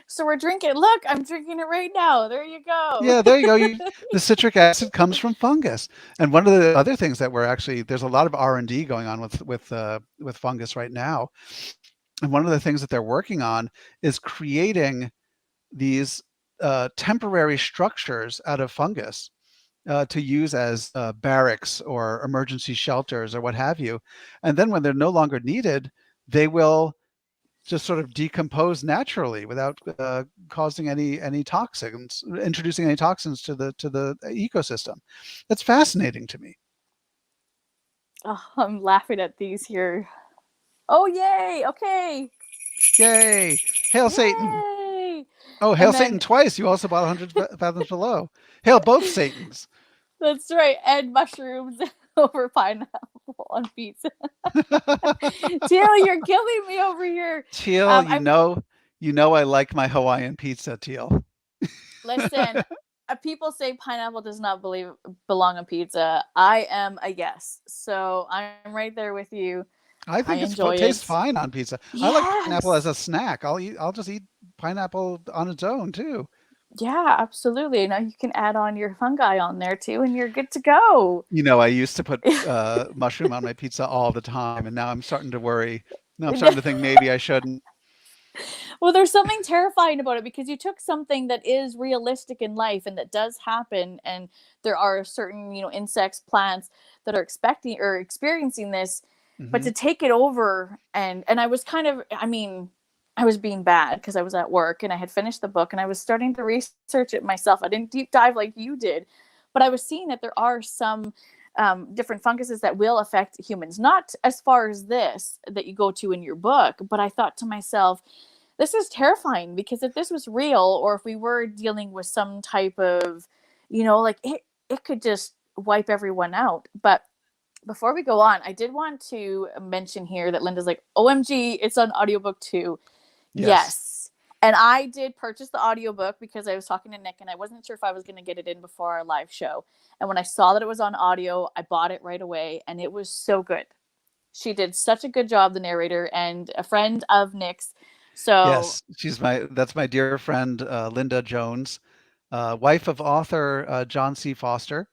So we're drinking. Look, I'm drinking it right now. There you go. Yeah, there you go. The citric acid comes from fungus. And one of the other things that there's a lot of R&D going on with fungus right now. And one of the things that they're working on is creating these temporary structures out of fungus to use as barracks or emergency shelters or what have you. And then when they're no longer needed, they will just sort of decompose naturally without causing any toxins, introducing any toxins to the ecosystem. That's fascinating to me. Oh, I'm laughing at these here. Oh, yay. Okay. Yay! Hail Satan! Yay. Oh, hail And Satan then twice! You also bought 100 fathoms below. Hail both Satans! that's right. And mushrooms over pineapple on pizza. Teal, you're killing me over here. Teal, I'm you know I like my Hawaiian pizza, Teal. listen. People say pineapple does not belong on pizza. I am a yes, so I'm right there with you. I I think enjoy tastes it. fine on pizza. I like pineapple as Yes. a snack. I'll just eat pineapple on its own too. Yeah, absolutely. Now you can add on your fungi on there too, and you're good to go. You know, I used to put mushroom on my pizza all the time, and now I'm starting to worry. Now I'm starting to think maybe I shouldn't. Well, there's something terrifying about it because you took something that is realistic in life and that does happen, and there are certain, insects, plants that are expecting or experiencing this, but Hmm. to take it over and I was kind of, I mean, I was being bad because I was at work and I had finished the book and I was starting to research it myself. I didn't deep dive like you did, but I was seeing that there are some different funguses that will affect humans, not as far as this that you go to in your book, but I thought to myself, this is terrifying because if this was real or if we were dealing with some type of, like it could just wipe everyone out. But Before we go on, I did want to mention here that Linda's like, OMG, it's on audiobook too. Yes. And I did purchase the audiobook because I was talking to Nick and I wasn't sure if I was going to get it in before our live show. And when I saw that it was on audio, I bought it right away and it was so good. She did such a good job, the narrator, and a friend of Nick's. So yes, that's my dear friend, Linda Jones, wife of author John C. Foster.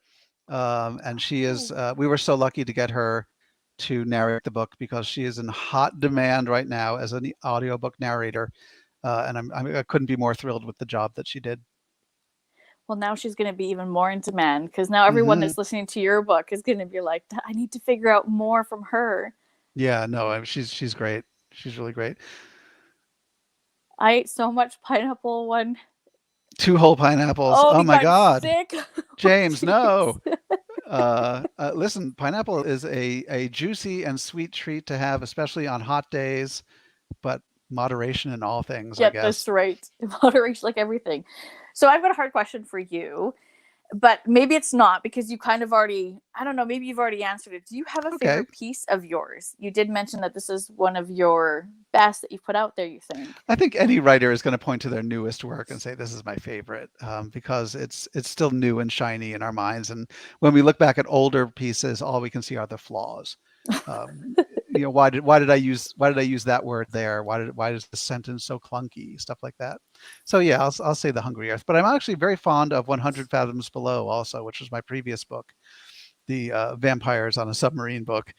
And she is, we were so lucky to get her to narrate the book because she is in hot demand right now as an audiobook narrator. And I couldn't be more thrilled with the job that she did. Well, now she's going to be even more in demand because now everyone that's listening to your book is going to be like, I need to figure out more from her. Yeah, no, she's great. She's really great. I ate so much pineapple one. 2 whole pineapples. Oh my God. Sick. James, no. Listen, pineapple is a juicy and sweet treat to have, especially on hot days, but moderation in all things, I guess. That's right. Moderation, like everything. So I've got a hard question for you, but maybe it's not because you kind of already, I don't know, maybe you've already answered it. Do you have a favorite piece of yours? You did mention that this is one of your best that you've put out there, you think? I think any writer is going to point to their newest work and say, this is my favorite, because it's still new and shiny in our minds. And when we look back at older pieces, all we can see are the flaws. Why did I use that word there? Why is the sentence so clunky? Stuff like that. So yeah, I'll say The Hungry Earth, but I'm actually very fond of 100 Fathoms Below also, which was my previous book, the vampires on a submarine book.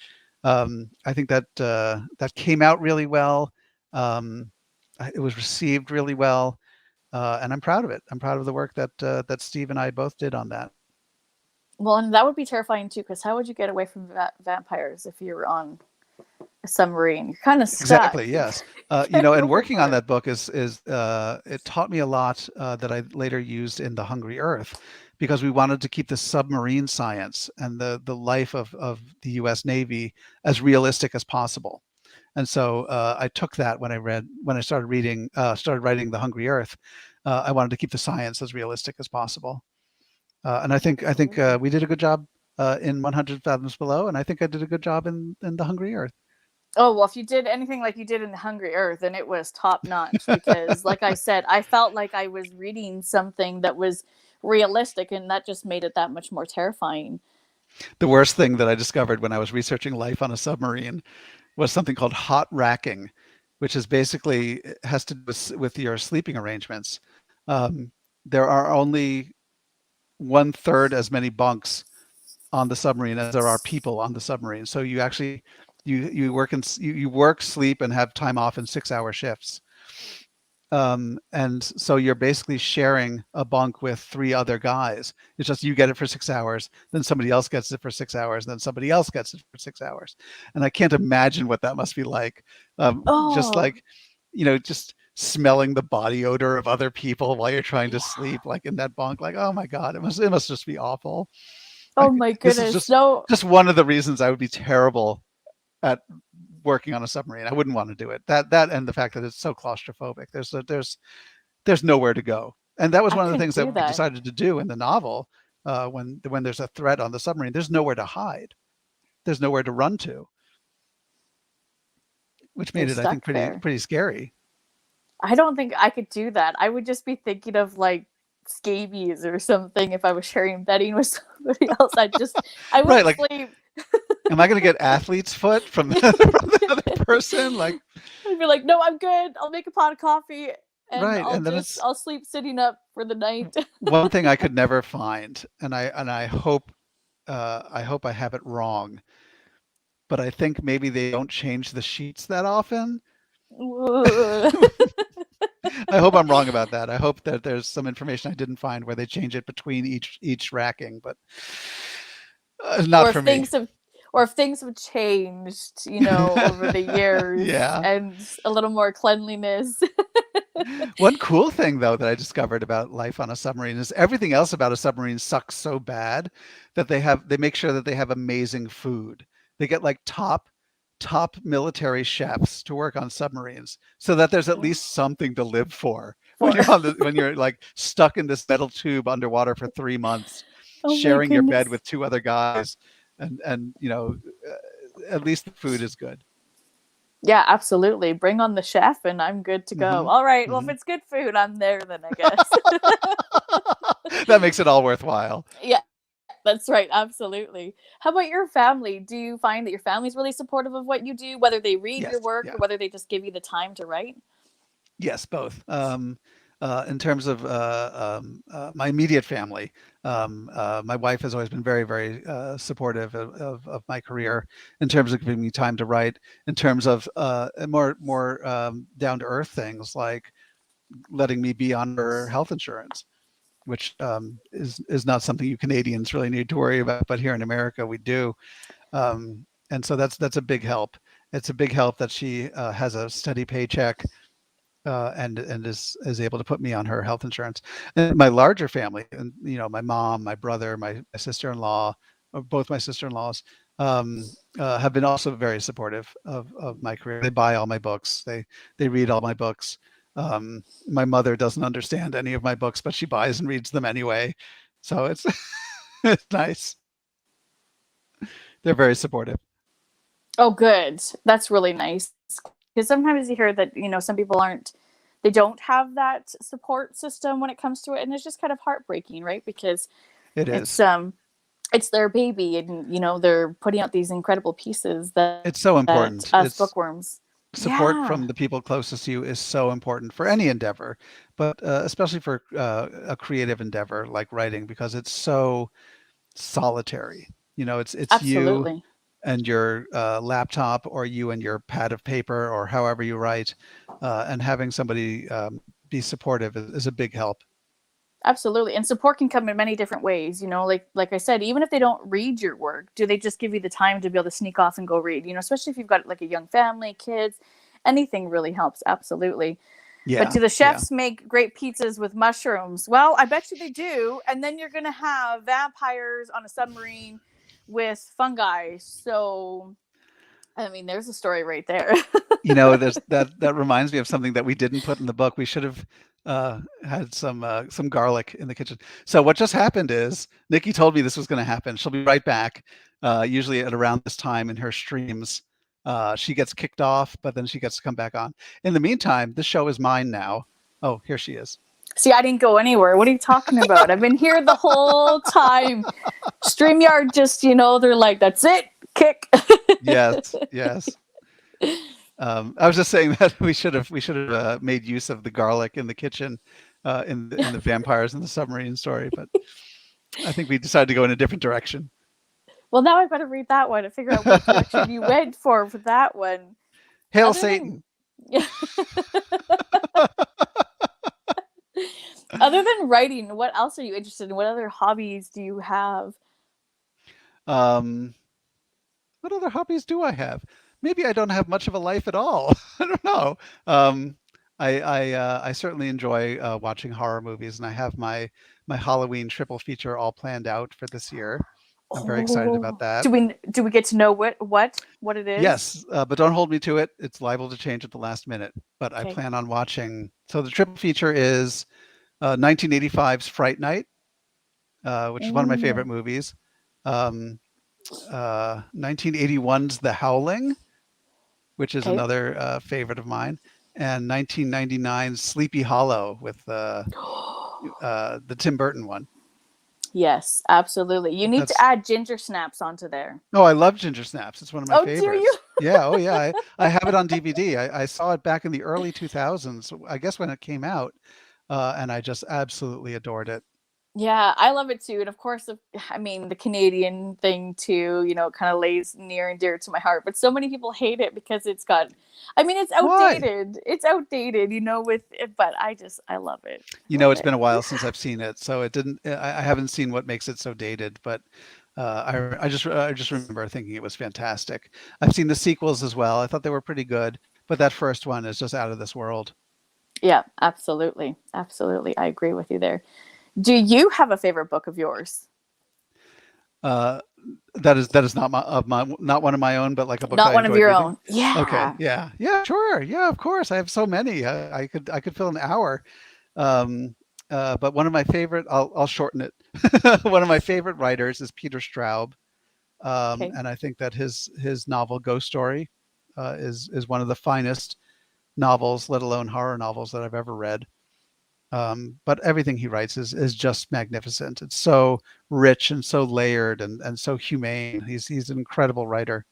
I think that came out really well. It was received really well, and I'm proud of it. I'm proud of the work that Steve and I both did on that. Well, and that would be terrifying too, because how would you get away from vampires if you were on a submarine? You're kind of stuck. Exactly. Yes. And working on that book is it taught me a lot that I later used in The Hungry Earth, because we wanted to keep the submarine science and the life of the U.S. Navy as realistic as possible. And so I took that when I started writing The Hungry Earth. I wanted to keep the science as realistic as possible. And I think we did a good job in 100 Fathoms Below, and I think I did a good job in The Hungry Earth. Oh, well, if you did anything like you did in The Hungry Earth, then it was top notch because, like I said, I felt like I was reading something that was realistic, and that just made it that much more terrifying. The worst thing that I discovered when I was researching life on a submarine was something called hot racking, which is basically has to do with your sleeping arrangements. There are only 1/3 as many bunks on the submarine as there are people on the submarine. So you actually you work, sleep, and have time off in 6-hour shifts. And so you're basically sharing a bunk with 3 other guys. It's just you get it for 6 hours, then somebody else gets it for 6 hours, and then somebody else gets it for 6 hours. And I can't imagine what that must be like. Just like, just smelling the body odor of other people while you're trying to sleep, like in that bunk. Like, oh my God, it must just be awful. Oh my goodness! This is just one of the reasons I would be terrible at working on a submarine. I wouldn't want to do it. That and the fact that it's so claustrophobic. There's nowhere to go. And that was one of the things that we decided to do in the novel. When there's a threat on the submarine, there's nowhere to hide. There's nowhere to run to, which made it, I think, pretty scary. I don't think I could do that. I would just be thinking of like scabies or something if I was sharing bedding with somebody else. I wouldn't sleep. Am I going to get athlete's foot from the other person? Like, I'd be like, no, I'm good. I'll make a pot of coffee and I'll sleep sitting up for the night. One thing I could never find, and I hope I have it wrong, but I think maybe they don't change the sheets that often. I hope I'm wrong about that. I hope that there's some information I didn't find where they change it between each racking, but not for me. Or if things have changed, over the years, and a little more cleanliness. One cool thing, though, that I discovered about life on a submarine is everything else about a submarine sucks so bad that they make sure that they have amazing food. They get like top military chefs to work on submarines, so that there's at least something to live for when you're like stuck in this metal tube underwater for 3 months, sharing your bed with 2 other guys. and at least the food is good. Yeah, absolutely. Bring on the chef and I'm good to go. Hmm. All right. Well, if Hmm. it's good food, I'm there then, I guess. That makes it all worthwhile. Yeah, that's right. Absolutely. How about your family? Do you find that your family's really supportive of what you do, whether they read your Yes, work or yeah. whether they just give you the time to write? Yes, both. In terms of my immediate family, my wife has always been very, very supportive of my career in terms of giving me time to write, in terms of more down to earth things like letting me be on her health insurance, which is not something you Canadians really need to worry about, but here in America we do. And so that's a big help. It's a big help that she has a steady paycheck and is able to put me on her health insurance. And my larger family, and my mom, my brother, my sister-in-law, both my sister-in-laws, have been also very supportive of my career. They buy all my books. They read all my books. My mother doesn't understand any of my books, but she buys and reads them anyway. So it's it's nice. They're very supportive. Oh, good. That's really nice. Because sometimes you hear that, some people they don't have that support system when it comes to it. And it's just kind of heartbreaking, right? Because It it's, is. it's their baby and, they're putting out these incredible pieces It's so that important. us It's bookworms. support Yeah, from the people closest to you is so important for any endeavor, but especially for a creative endeavor like writing, because it's so solitary. It's you absolutely. and your laptop, or you and your pad of paper, or however you write, and having somebody be supportive is a big help. Absolutely. And support can come in many different ways, like I said, even if they don't read your work, do they just give you the time to be able to sneak off and go read, especially if you've got like a young family, kids, anything really helps. Absolutely. But Yeah, do the yeah. chefs make great pizzas with mushrooms? Well, I bet you they do. And then you're going to have vampires on a submarine with fungi. So, I mean, there's a story right there. There's that reminds me of something that we didn't put in the book. We should have had some garlic in the kitchen. So what just happened is Nikki told me this was going to happen. She'll be right back. Usually at around this time in her streams, she gets kicked off, but then she gets to come back on. In the meantime, this show is mine now. Oh, here she is. See, I didn't go anywhere. What are you talking about? I've been here the whole time. StreamYard just, they're like, that's it, kick. Yes, yes. I was just saying that we should have made use of the garlic in the kitchen in the vampires and the submarine story, but I think we decided to go in a different direction. Well, now I better read that one and figure out what direction you went for that one. Hail Other than Satan. other than writing, what else are you interested in? What other hobbies do you have? Um, what other hobbies do I have? Maybe I don't have much of a life at all. I don't know. Um, I certainly enjoy watching horror movies, and I have my Halloween triple feature all planned out for this year. I'm very excited about Oh, that. do we get to know what it is? Yes, but don't hold me to it. It's liable to change at the last minute. But I Okay. plan on watching. So the triple feature is 1985's Fright Night, which is one of my Mm, favorite movies. 1981's The Howling, which is okay. another favorite of mine, and 1999's Sleepy Hollow with the Tim Burton one. Yes, absolutely. You need to That's add ginger snaps onto there. Oh, I love Ginger Snaps. It's one of my Oh, do you? favorites. Yeah, oh yeah. I have it on DVD. I saw it back in the early 2000s, I guess when it came out, and I just absolutely adored it. Yeah, I love it too. And of course, I mean, the Canadian thing too, kind of lays near and dear to my heart. But so many people hate it because I mean, it's Why? outdated. It's outdated, with it, but I love it. It's Love been it. a while since I've seen it, so it didn't. I haven't seen what makes it so dated, but I just remember thinking it was fantastic. I've seen the sequels as well. I thought they were pretty good, but that first one is just out of this world. Yeah, absolutely. Absolutely. I agree with you there. Do you have a favorite book of yours? Uh, that is not one of my own, but like a book that Not I one of enjoyed your reading. own. Okay, Yeah. yeah, yeah, sure, yeah, of course. I have so many. I could fill an hour. Um, but one of my favorite, I'll shorten it. One of my favorite writers is Peter Straub. Okay. And I think that his novel Ghost Story is one of the finest novels, let alone horror novels, that I've ever read. But everything he writes is just magnificent. It's so rich and so layered and so humane. He's an incredible writer.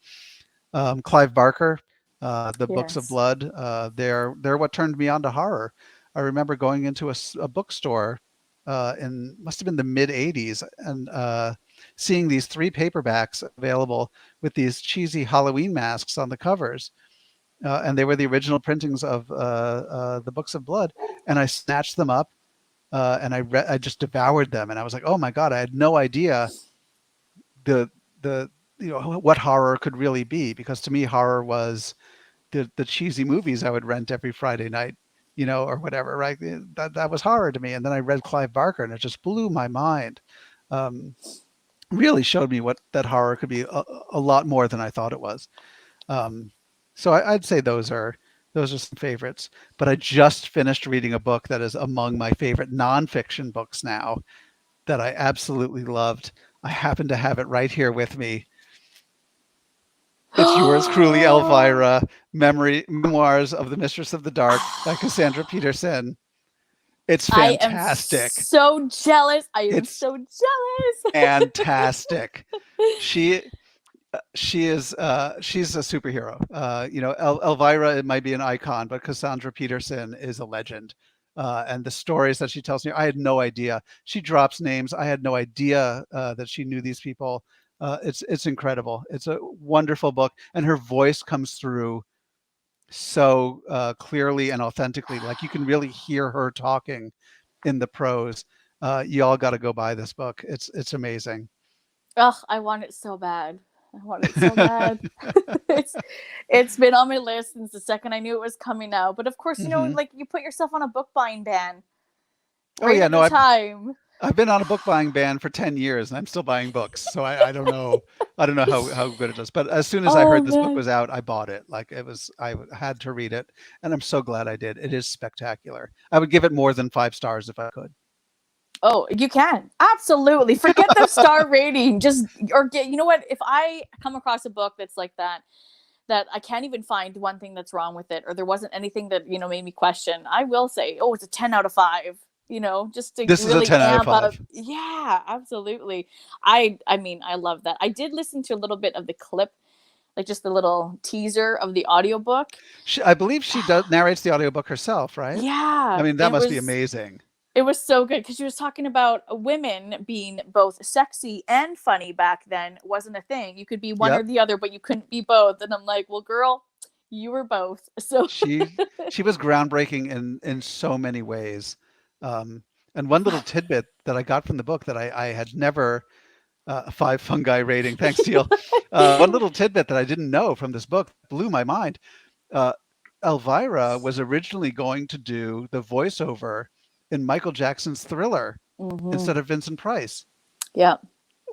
Clive Barker, the Books of Yes. Blood, they're what turned me on to horror. I remember going into a bookstore in must have been the mid '80s and seeing these 3 paperbacks available with these cheesy Halloween masks on the covers. And they were the original printings of the Books of Blood, and I snatched them up and I just devoured them, and I was like, oh my god, I had no idea the what horror could really be, because to me horror was the cheesy movies I would rent every Friday night, or whatever, right? That was horror to me. And then I read Clive Barker, and it just blew my mind. Um, really showed me what that horror could be a lot more than I thought it was. Um, so I'd say those are some favorites. But I just finished reading a book that is among my favorite nonfiction books now that I absolutely loved. I happen to have it right here with me. It's Yours Truly, Elvira, Memoirs of the Mistress of the Dark by Cassandra Peterson. It's I am fantastic. so jealous. I am It's so jealous. fantastic. She she's a superhero. Elvira, it might be an icon, but Cassandra Peterson is a legend. And the stories that she tells me, I had no idea. She drops names. I had no idea that she knew these people. It's incredible. It's a wonderful book, and her voice comes through so clearly and authentically. Like you can really hear her talking in the prose. You all got to go buy this book. It's amazing. Ugh, I want it so bad. I want it so bad. it's it's been on my list since the second I knew it was coming out. But of course, Hmm. like you put yourself on a book buying ban Oh right yeah, at no, the time. I've been on a book buying ban for 10 years and I'm still buying books. So I don't know. I don't know how good it is. But as soon as I Oh heard this book man. was out, I bought it. Like I had to read it. And I'm so glad I did. It is spectacular. I would give it more than 5 stars if I could. Oh, you can. Absolutely. Forget the star rating. Just or get you know what? If I come across a book that's like that I can't even find one thing that's wrong with it, or there wasn't anything that, made me question, I will say, oh, it's a 10 out of 5, just to This is a really 10 out of amp up. 5. Yeah, absolutely. I mean, I love that. I did listen to a little bit of the clip, like just the little teaser of the audiobook. I believe she does narrates the audiobook herself, right? I Yeah, mean, that must be amazing. it was so good because she was talking about women being both sexy and funny back then wasn't a thing. You could be one or Yep. the other, but you couldn't be both. And I'm like, well, girl, you were both. So She was groundbreaking in so many ways. Um, and one little tidbit that I got from the book that I had never 5 fungi rating. Thanks, Teal. One little tidbit that I didn't know from this book blew my mind. Uh, Elvira was originally going to do the voiceover in Michael Jackson's Thriller mm-hmm. instead of Vincent Price. Yeah.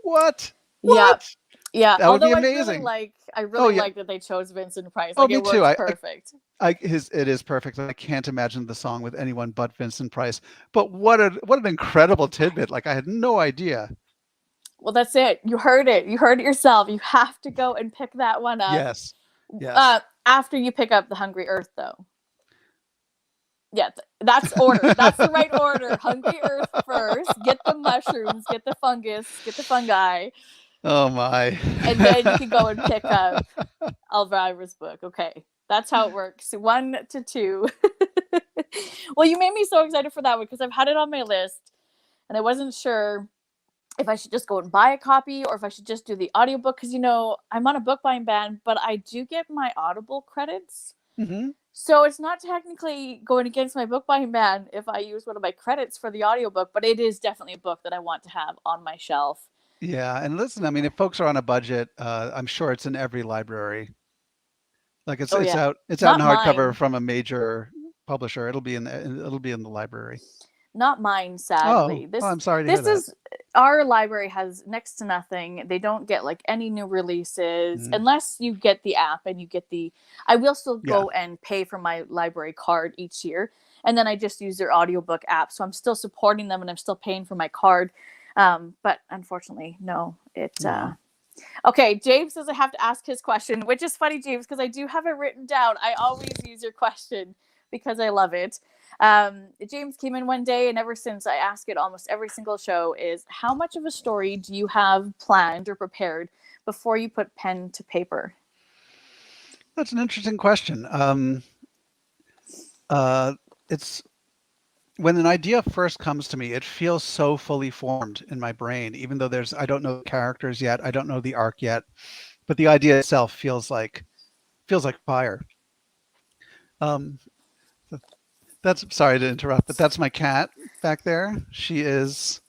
What? Yeah. What? Yeah. That would be Although amazing. I Oh really yeah. like that they chose Vincent Price. Oh, Like me it too. works perfect. It is perfect. I can't imagine the song with anyone but Vincent Price. But what an incredible tidbit! Like I had no idea. Well, that's it. You heard it. You heard it yourself. You have to go and pick that one up. Yes, yes. After you pick up the Hungry Earth, though. Yeah, that's order. That's the right order. Hungry Earth first. Get the mushrooms. Get the fungus. Get the fungi. Oh my. And then you can go and pick up Elvira's book. Okay, that's how it works. 1 to 2. Well, you made me so excited for that one because I've had it on my list, and I wasn't sure if I should just go and buy a copy or if I should just do the audiobook because I'm on a book buying ban, but I do get my Audible credits. Hmm. So it's not technically going against my book buying ban if I use one of my credits for the audiobook, but it is definitely a book that I want to have on my shelf. Yeah, and listen, I mean, if folks are on a budget, I'm sure it's in every library. Like Oh yeah. it's out in Not hardcover mine. from a major publisher. It'll be in the library. Not mine, Oh, sadly. well, This I'm sorry to hear this that. is our library has next to nothing. They don't get like any new releases Mm, unless you get the app and you get the I will still yeah. go and pay for my library card each year. And then I just use their audiobook app. So I'm still supporting them and I'm still paying for my card. But unfortunately, no. No. Okay, James doesn't have to ask his question, which is funny, James, because I do have it written down. I always use your question because I love it. James came in one day, and ever since I ask it almost every single show is, how much of a story do you have planned or prepared before you put pen to paper? That's an interesting question. It's when an idea first comes to me, it feels so fully formed in my brain, even though I don't know the characters yet, I don't know the arc yet, but the idea itself feels like fire. Um, that's sorry to interrupt, but that's my cat back there. She is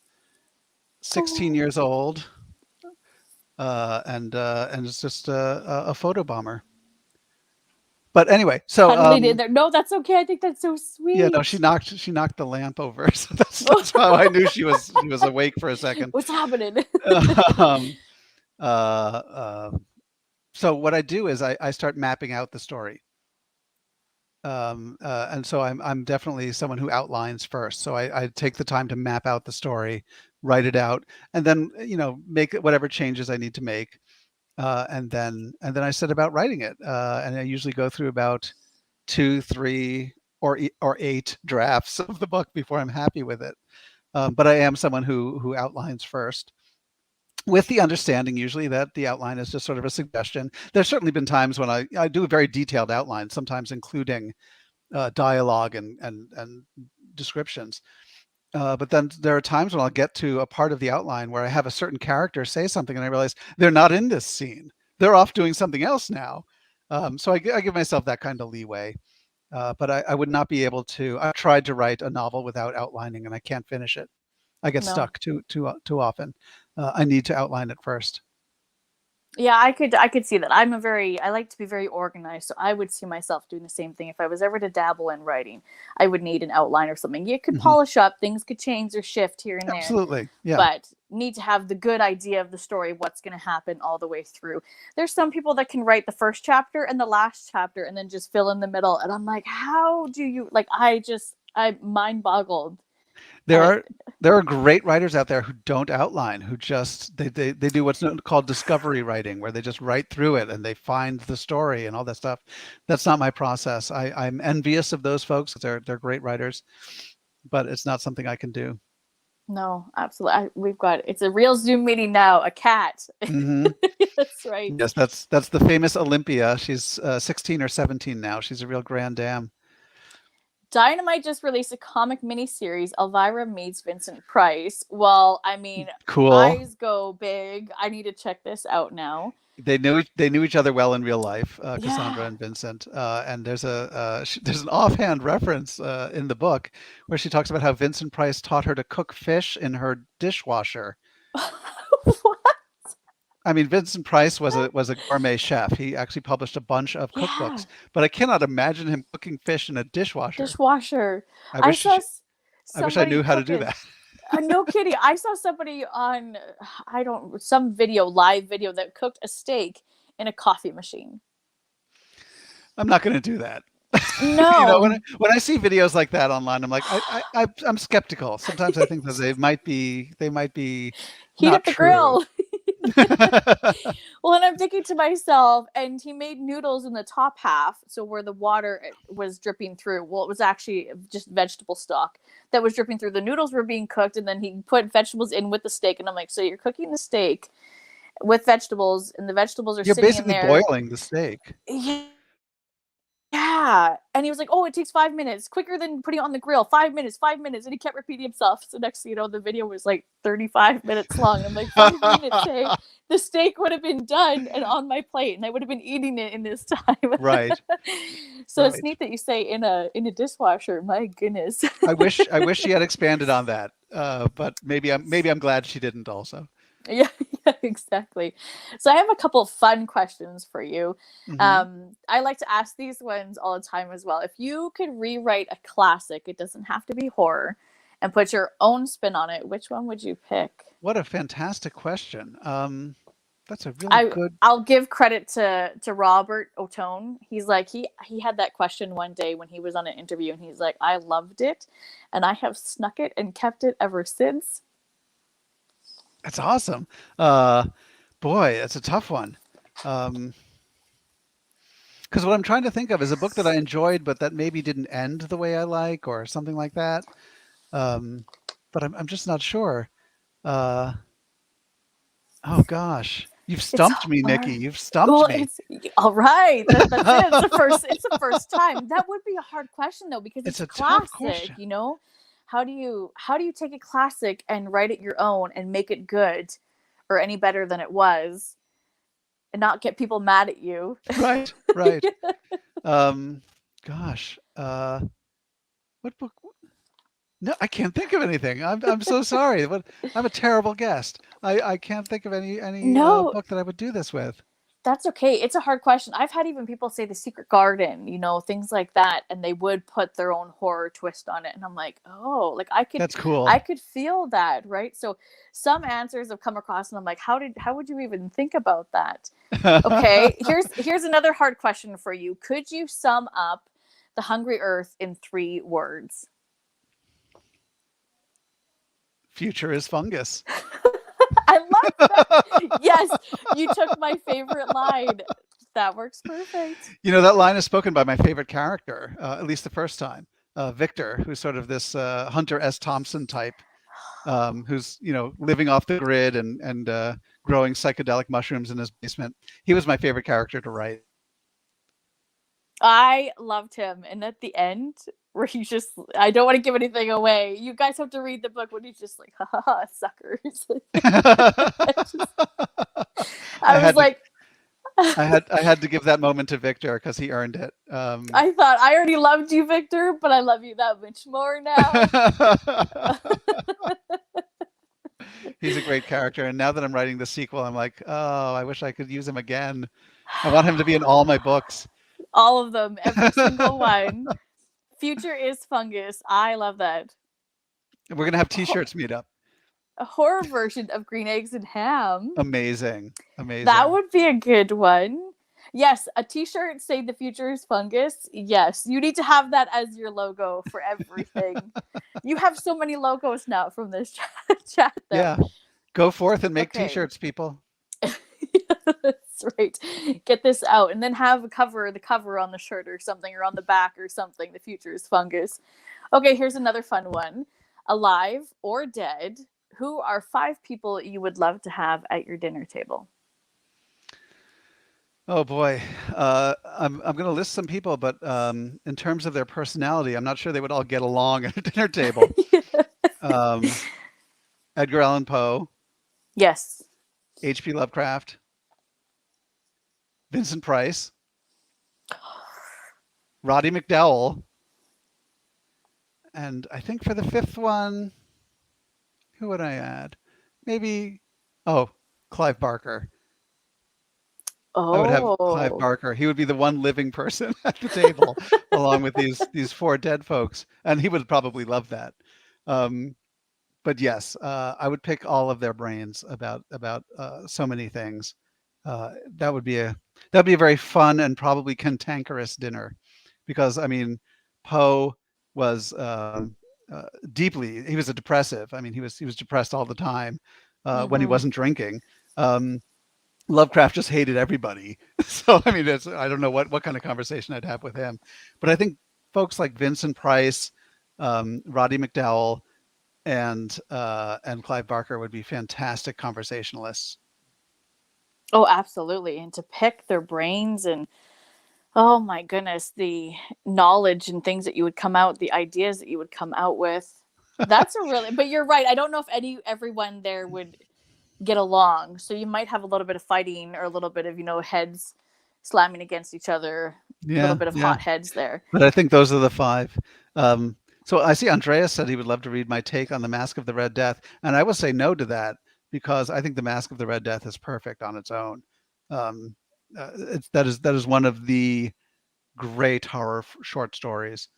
16 years old, and it's just a photo bomber. But anyway, so Cuddling in there. No, that's okay. I think that's so yeah, sweet. no, she knocked the lamp over, so that's how I knew she was awake for a second. What's happening? um, uh, uh, so what I do is I start mapping out the story. And so I'm definitely someone who outlines first. So I take the time to map out the story, write it out, and then make whatever changes I need to make, and then I set about writing it. And I usually go through about 2, 3, or 8 drafts of the book before I'm happy with it. But I am someone who outlines first, with the understanding usually that the outline is just sort of a suggestion. There's certainly been times when I do a very detailed outline, sometimes including dialogue and descriptions. But then there are times when I'll get to a part of the outline where I have a certain character say something and I realize they're not in this scene. They're off doing something else now. So I give myself that kind of leeway. But I would not be able to. I've tried to write a novel without outlining and I can't finish it. I get No. stuck too often. I need to outline it first. Yeah, I could see that. I like to be very organized, so I would see myself doing the same thing. If I was ever to dabble in writing, I would need an outline or something. You could Mhm. polish up, things could change or shift here and there, Absolutely. Yeah. but need to have the good idea of the story, what's going to happen all the way through. There's some people that can write the first chapter and the last chapter and then just fill in the middle, and I'm like, how do you, like, I mind boggled. There are there are great writers out there who don't outline, who just they do what's called discovery writing, where they just write through it and they find the story and all that stuff. That's not my process. I'm envious of those folks. They're great writers, but it's not something I can do. No, absolutely. It's a real Zoom meeting now. A cat. Hmm. That's right. Yes, that's the famous Olympia. She's 16 or 17 now. She's a real grand dame. Dynamite just released a comic miniseries, Elvira Meets Vincent Price. Well, I mean, Cool. eyes go big. I need to check this out now. They knew each other well in real life, Cassandra Yeah. and Vincent. And there's there's an offhand reference in the book where she talks about how Vincent Price taught her to cook fish in her dishwasher. What? I mean, Vincent Price was a gourmet chef. He actually published a bunch of Yeah. cookbooks, but I cannot imagine him cooking fish in a dishwasher. Dishwasher. I wish saw I wish I somebody knew how to cook do it. that. No kidding. I saw somebody on some live video that cooked a steak in a coffee machine. I'm not going to do that. No. When I see videos like that online, I'm like, I'm skeptical. Sometimes I think that they might be Heat not up the true. grill. Well, and I'm thinking to myself, and he made noodles in the top half, so where the water was dripping through. Well, it was actually just vegetable stock that was dripping through. The noodles were being cooked, and then he put vegetables in with the steak. And I'm like, so you're cooking the steak with vegetables, and the vegetables are You're sitting in basically there. boiling the steak. Yeah. And he was like, oh, it takes 5 minutes, quicker than putting it on the grill. 5 minutes, 5 minutes. And he kept repeating himself. So next thing you know, the video was like 35 minutes long. I'm like, 5 minutes, hey, the steak would have been done and on my plate, and I would have been eating it in this time. Right. So it's neat that you say in a dishwasher. My goodness. I wish she had expanded on that. But maybe I'm glad she didn't also. Yeah, exactly. So I have a couple of fun questions for you. Mhm. I like to ask these ones all the time as well. If you could rewrite a classic, it doesn't have to be horror, and put your own spin on it, which one would you pick? What a fantastic question. That's a really good. I'll give credit to Robert Otone. He's like, he had that question one day when he was on an interview, and he's like, I loved it, and I have snuck it and kept it ever since. That's awesome. Boy, that's a tough one. Because what I'm trying to think of is a book that I enjoyed, but that maybe didn't end the way I like, or something like that. Um, but I'm just not sure. Uh, oh gosh, you've It's stumped me, Nikki. hard. You've stumped Well, me. it's all right. That's it. It's the first. It's the first time. That would be a hard question though, because It's it's a a tough classic. question. You know, how do you take a classic and write it your own and make it good, or any better than it was, and not get people mad at you? Right, right. Um, gosh, what book? No, I can't think of anything. I'm so sorry. What I'm a terrible guest. I can't think of any No, book that I would do this with. that's okay. It's a hard question. I've had even people say The Secret Garden, things like that, and they would put their own horror twist on it. And I'm like, oh, like I could That's cool. I could feel that, right? So some answers have come across and I'm like, how would you even think about that? Okay, here's another hard question for you. Could you sum up The Hungry Earth in 3 words? Future is fungus. I love that. Yes, you took my favorite line. That works perfect. That line is spoken by my favorite character, at least the first time. Victor, who's sort of this Hunter S. Thompson type, who's living off the grid and growing psychedelic mushrooms in his basement. He was my favorite character to write. I loved him. And at the end, where he's just, I don't want to give anything away. You guys have to read the book when he's just like, ha ha ha, suckers. I was like, I had to give that moment to Victor because he earned it. I thought, I already loved you, Victor, but I love you that much more now. He's a great character. And now that I'm writing the sequel, I'm like, oh, I wish I could use him again. I want him to be in all my books. All of them, every single one. Future is fungus. I love that. We're going to have t-shirts meet up. A horror version of Green Eggs and Ham. Amazing. Amazing. That would be a good one. Yes, a t-shirt saying the future is fungus. Yes, you need to have that as your logo for everything. You have so many logos now from this chat. Yeah. Go forth and make t-shirts, people. That's right. Get this out and then have the cover on the shirt or something, or on the back or something. The future is fungus. Okay, here's another fun one. Alive or dead, who are 5 people you would love to have at your dinner table? Oh boy, I'm going to list some people, but in terms of their personality, I'm not sure they would all get along at a dinner table. Edgar Allan Poe. Yes. H.P. Lovecraft. Vincent Price. Roddy McDowell. And I think for the 5th one, who would I add? Maybe, Clive Barker. Oh. I would have Clive Barker. He would be the one living person at the table, along with these 4 dead folks, and he would probably love that. But yes, I would pick all of their brains about so many things. That would be a very fun and probably cantankerous dinner, because I mean, Poe was deeply. He was a depressive. I mean, he was depressed all the time when he wasn't drinking. Lovecraft just hated everybody. So I mean, I don't know what kind of conversation I'd have with him. But I think folks like Vincent Price, Roddy McDowell, and Clive Barker would be fantastic conversationalists. Oh, absolutely. And to pick their brains and, oh my goodness, the knowledge and things that you would come out, the ideas that you would come out with. That's but you're right. I don't know if everyone there would get along. So you might have a little bit of fighting, or a little bit of, heads slamming against each other. A little bit of hot heads there. But I think those are the 5. So I see Andreas said he would love to read my take on The Mask of the Red Death. And I will say no to that, because I think The Mask of the Red Death is perfect on its own. That is one of the great horror short stories.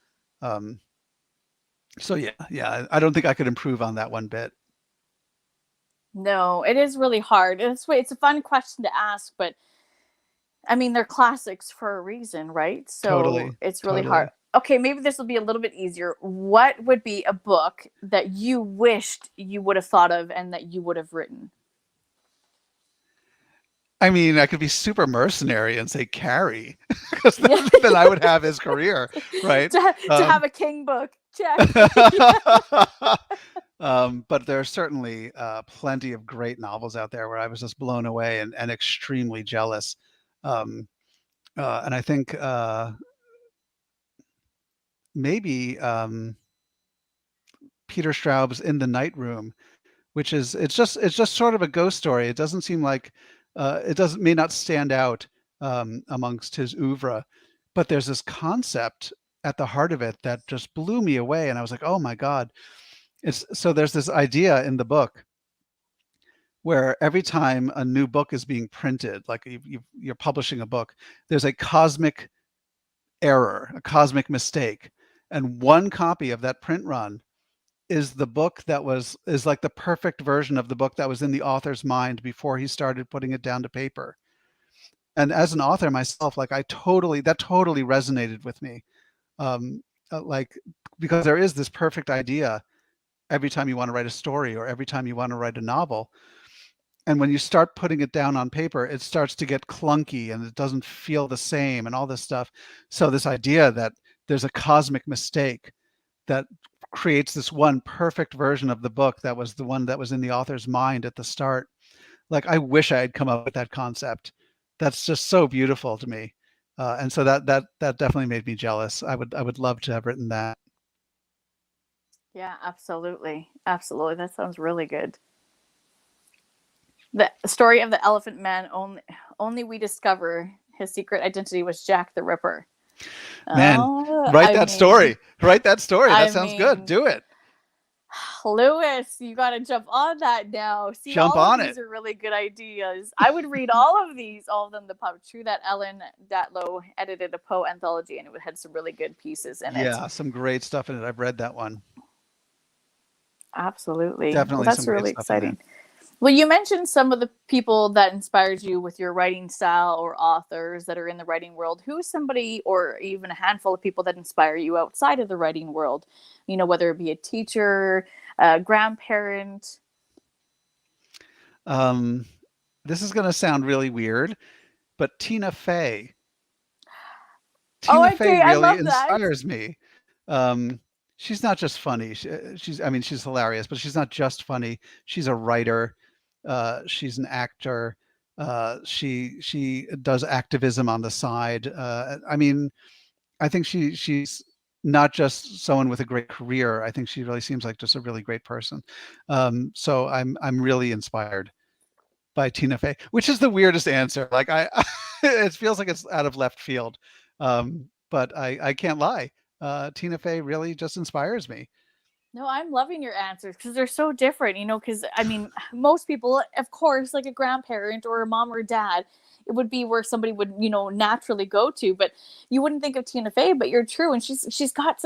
So yeah, I don't think I could improve on that one bit. No, it is really hard. It's a fun question to ask, but I mean, they're classics for a reason, right? So Totally. It's really hard. Okay, maybe this will be a little bit easier. What would be a book that you wished you would have thought of and that you would have written? I mean, I could be super mercenary and say Carrie, because Yeah. then I would have his career, right? To have a king book. Check. But there are certainly plenty of great novels out there where I was just blown away and extremely jealous. Um, and I think maybe Peter Straub's In the Night Room, which is it's just sort of a ghost story. It doesn't seem like it doesn't may not stand out amongst his oeuvre, but there's this concept at the heart of it that just blew me away, and I was like, oh my god! It's so there's this idea in the book where every time a new book is being printed, like you're publishing a book, there's a cosmic error, a cosmic mistake, and one copy of that print run is the book that is like the perfect version of the book that was in the author's mind before he started putting it down to paper. And as an author myself, like that totally resonated with me. Like, because there is this perfect idea every time you want to write a story or every time you want to write a novel. And when you start putting it down on paper, it starts to get clunky and it doesn't feel the same and all this stuff. So this idea that there's a cosmic mistake that creates this one perfect version of the book that was the one that was in the author's mind at the start. Like, I wish I had come up with that concept. That's just so beautiful to me. And so that definitely made me jealous. I would love to have written that. Yeah, absolutely. Absolutely. That sounds really good. The story of the Elephant Man, only we discover his secret identity was Jack the Ripper. Man, write that story. Write that story. That sounds good. Do it. Lewis, you got to jump on that now. See, jump all on of these it. are really good ideas. I would read all of these, all of them. The pub. True that Ellen Datlow edited a Poe anthology, and it had some really good pieces in it. Yeah, some great stuff in it. I've read that one. Absolutely. Definitely, well, that's some really great stuff in exciting. Well, you mentioned some of the people that inspired you with your writing style or authors that are in the writing world. Who is somebody or even a handful of people that inspire you outside of the writing world? You know, whether it be a teacher, a grandparent. This is going to sound really weird, but Tina Fey. Oh, Tina Fey okay, I really love that. inspires me. She's not just funny. I mean, she's hilarious, but she's not just funny. She's a writer. She's an actor. She does activism on the side. I mean, I think she's not just someone with a great career. I think she really seems like just a really great person. So I'm really inspired by Tina Fey, which is the weirdest answer. Like it feels like it's out of left field. But I can't lie. Tina Fey really just inspires me. No, I'm loving your answers because they're so different, you know, because I mean, most people, of course, like a grandparent or a mom or dad, it would be where somebody would, you know, naturally go to, but you wouldn't think of Tina Fey, but you're true. And she's got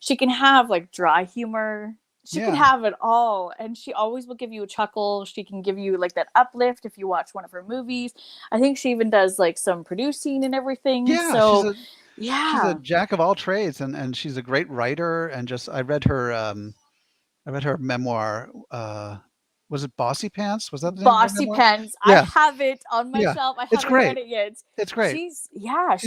she can have like dry humor. She can have it all. And she always will give you a chuckle. She can give you like that uplift if you watch one of her movies. I think she even does like some producing and everything. Yeah. So she's a jack of all trades, and she's a great writer. And just I read her memoir. Was it Bossy Pants? Was that the name of her Bossy memoir? Pants. Yeah. I have it on my shelf. I haven't read it yet. It's great. She's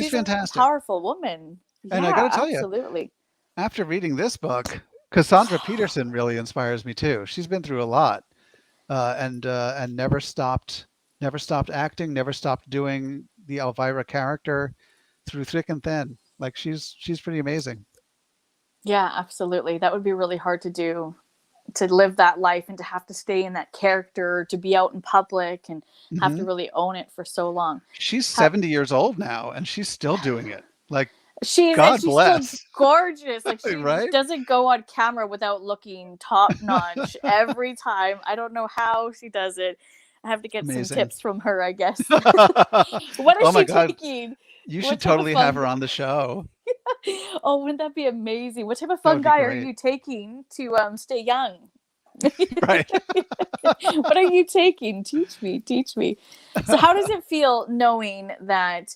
fantastic. A powerful woman. And I got to tell you, after reading this book, Cassandra Peterson really inspires me too. She's been through a lot, and never stopped acting, never stopped doing the Elvira character through thick and thin. Like she's pretty amazing. Yeah, absolutely. That would be really hard to do, to live that life and to have to stay in that character, to be out in public and have to really own it for so long. She's 70 years old now and she's still doing it. Like, she's bless. Still gorgeous. Like she right? doesn't go on camera without looking top notch every time. I don't know how she does it. I have to get some tips from her, I guess. What is she taking? You should totally have her on the show. Oh, wouldn't that be amazing? What type of fungi are you taking to stay young? Right. What are you taking? Teach me. So how does it feel knowing that,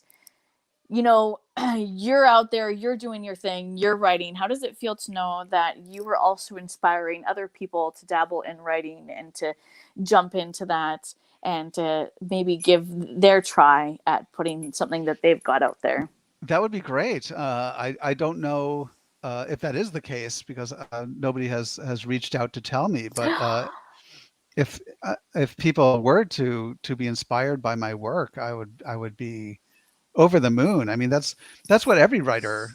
you know, you're out there, you're doing your thing, you're writing? How does it feel to know that you were also inspiring other people to dabble in writing and to jump into that and to maybe give their try at putting something that they've got out there. That would be great. I don't know if that is the case because nobody has reached out to tell me. But if people were to be inspired by my work, I would be over the moon. I mean, that's what every writer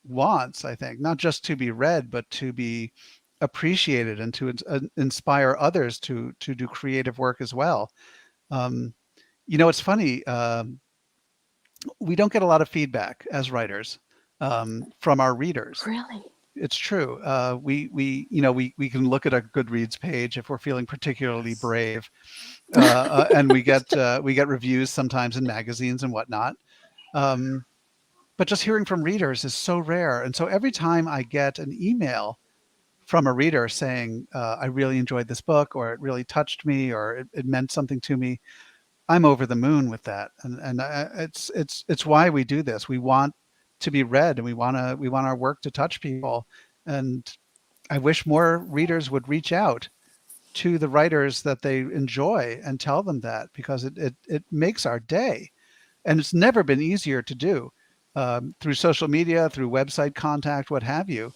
wants, I think, not just to be read, but to be appreciated and to inspire others to do creative work as well. Um, it's funny. We don't get a lot of feedback as writers from our readers. Really? It's true. We can look at a Goodreads page if we're feeling particularly brave, and we get reviews sometimes in magazines and whatnot. Um, but just hearing from readers is so rare, and so every time I get an email from a reader saying I really enjoyed this book, or it really touched me, or it meant something to me, I'm over the moon with that, and it's why we do this. We want to be read, and we want our work to touch people. And I wish more readers would reach out to the writers that they enjoy and tell them that, because it makes our day, and it's never been easier to do through social media, through website contact, what have you.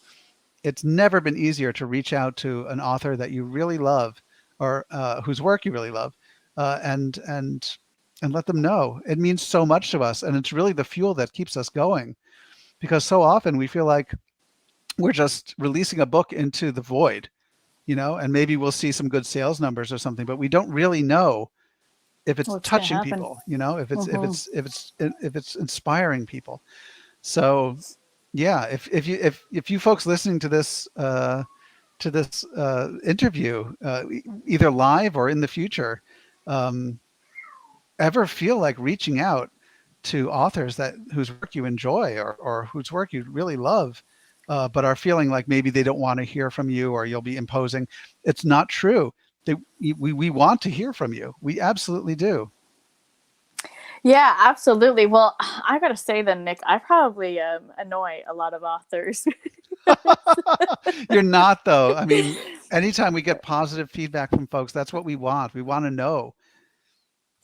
It's never been easier to reach out to an author that you really love, or whose work you really love, and let them know. It means so much to us, and it's really the fuel that keeps us going, because so often we feel like we're just releasing a book into the void, and maybe we'll see some good sales numbers or something, but we don't really know if it's What's gonna touching happen? people, if it's inspiring people. So yeah, if you folks listening to this interview, either live or in the future, um, ever feel like reaching out to authors whose work you enjoy, or whose work you really love, but are feeling like maybe they don't want to hear from you, or you'll be imposing, it's not true. We want to hear from you. We absolutely do. Yeah, absolutely. Well, I gotta say then, Nick, I probably annoy a lot of authors. You're not, though. I mean, anytime we get positive feedback from folks, that's what we want. We want to know.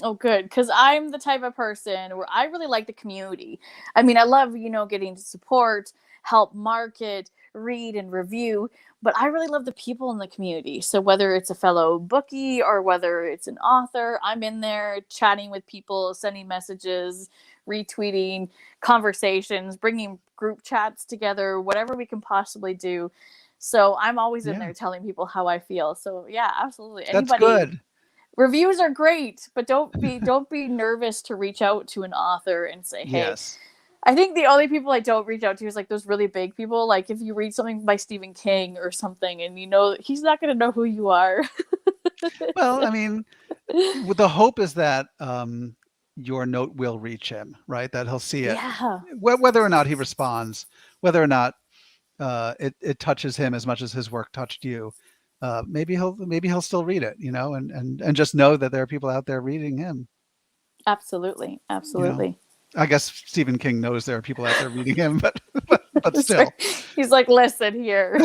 Oh, good, because I'm the type of person where I really like the community. I mean, I love, getting to support, help market, read, and review, but I really love the people in the community. So whether it's a fellow bookie or whether it's an author, I'm in there chatting with people, sending messages, retweeting, conversations, bringing group chats together, whatever we can possibly do. So I'm always in Yeah, there telling people how I feel. So yeah, absolutely. that's Anybody, good. reviews are great, but don't be nervous to reach out to an author and say, hey. Yes. I think the only people I don't reach out to is like those really big people. Like if you read something by Stephen King or something, and he's not going to know who you are. Well, I mean, the hope is that your note will reach him, right? That he'll see it, Yeah, whether or not he responds, whether or not it touches him as much as his work touched you. Maybe he'll still read it, and just know that there are people out there reading him. absolutely, You know, absolutely. I guess Stephen King knows there are people out there reading him, but That's right. still. He's like, listen here.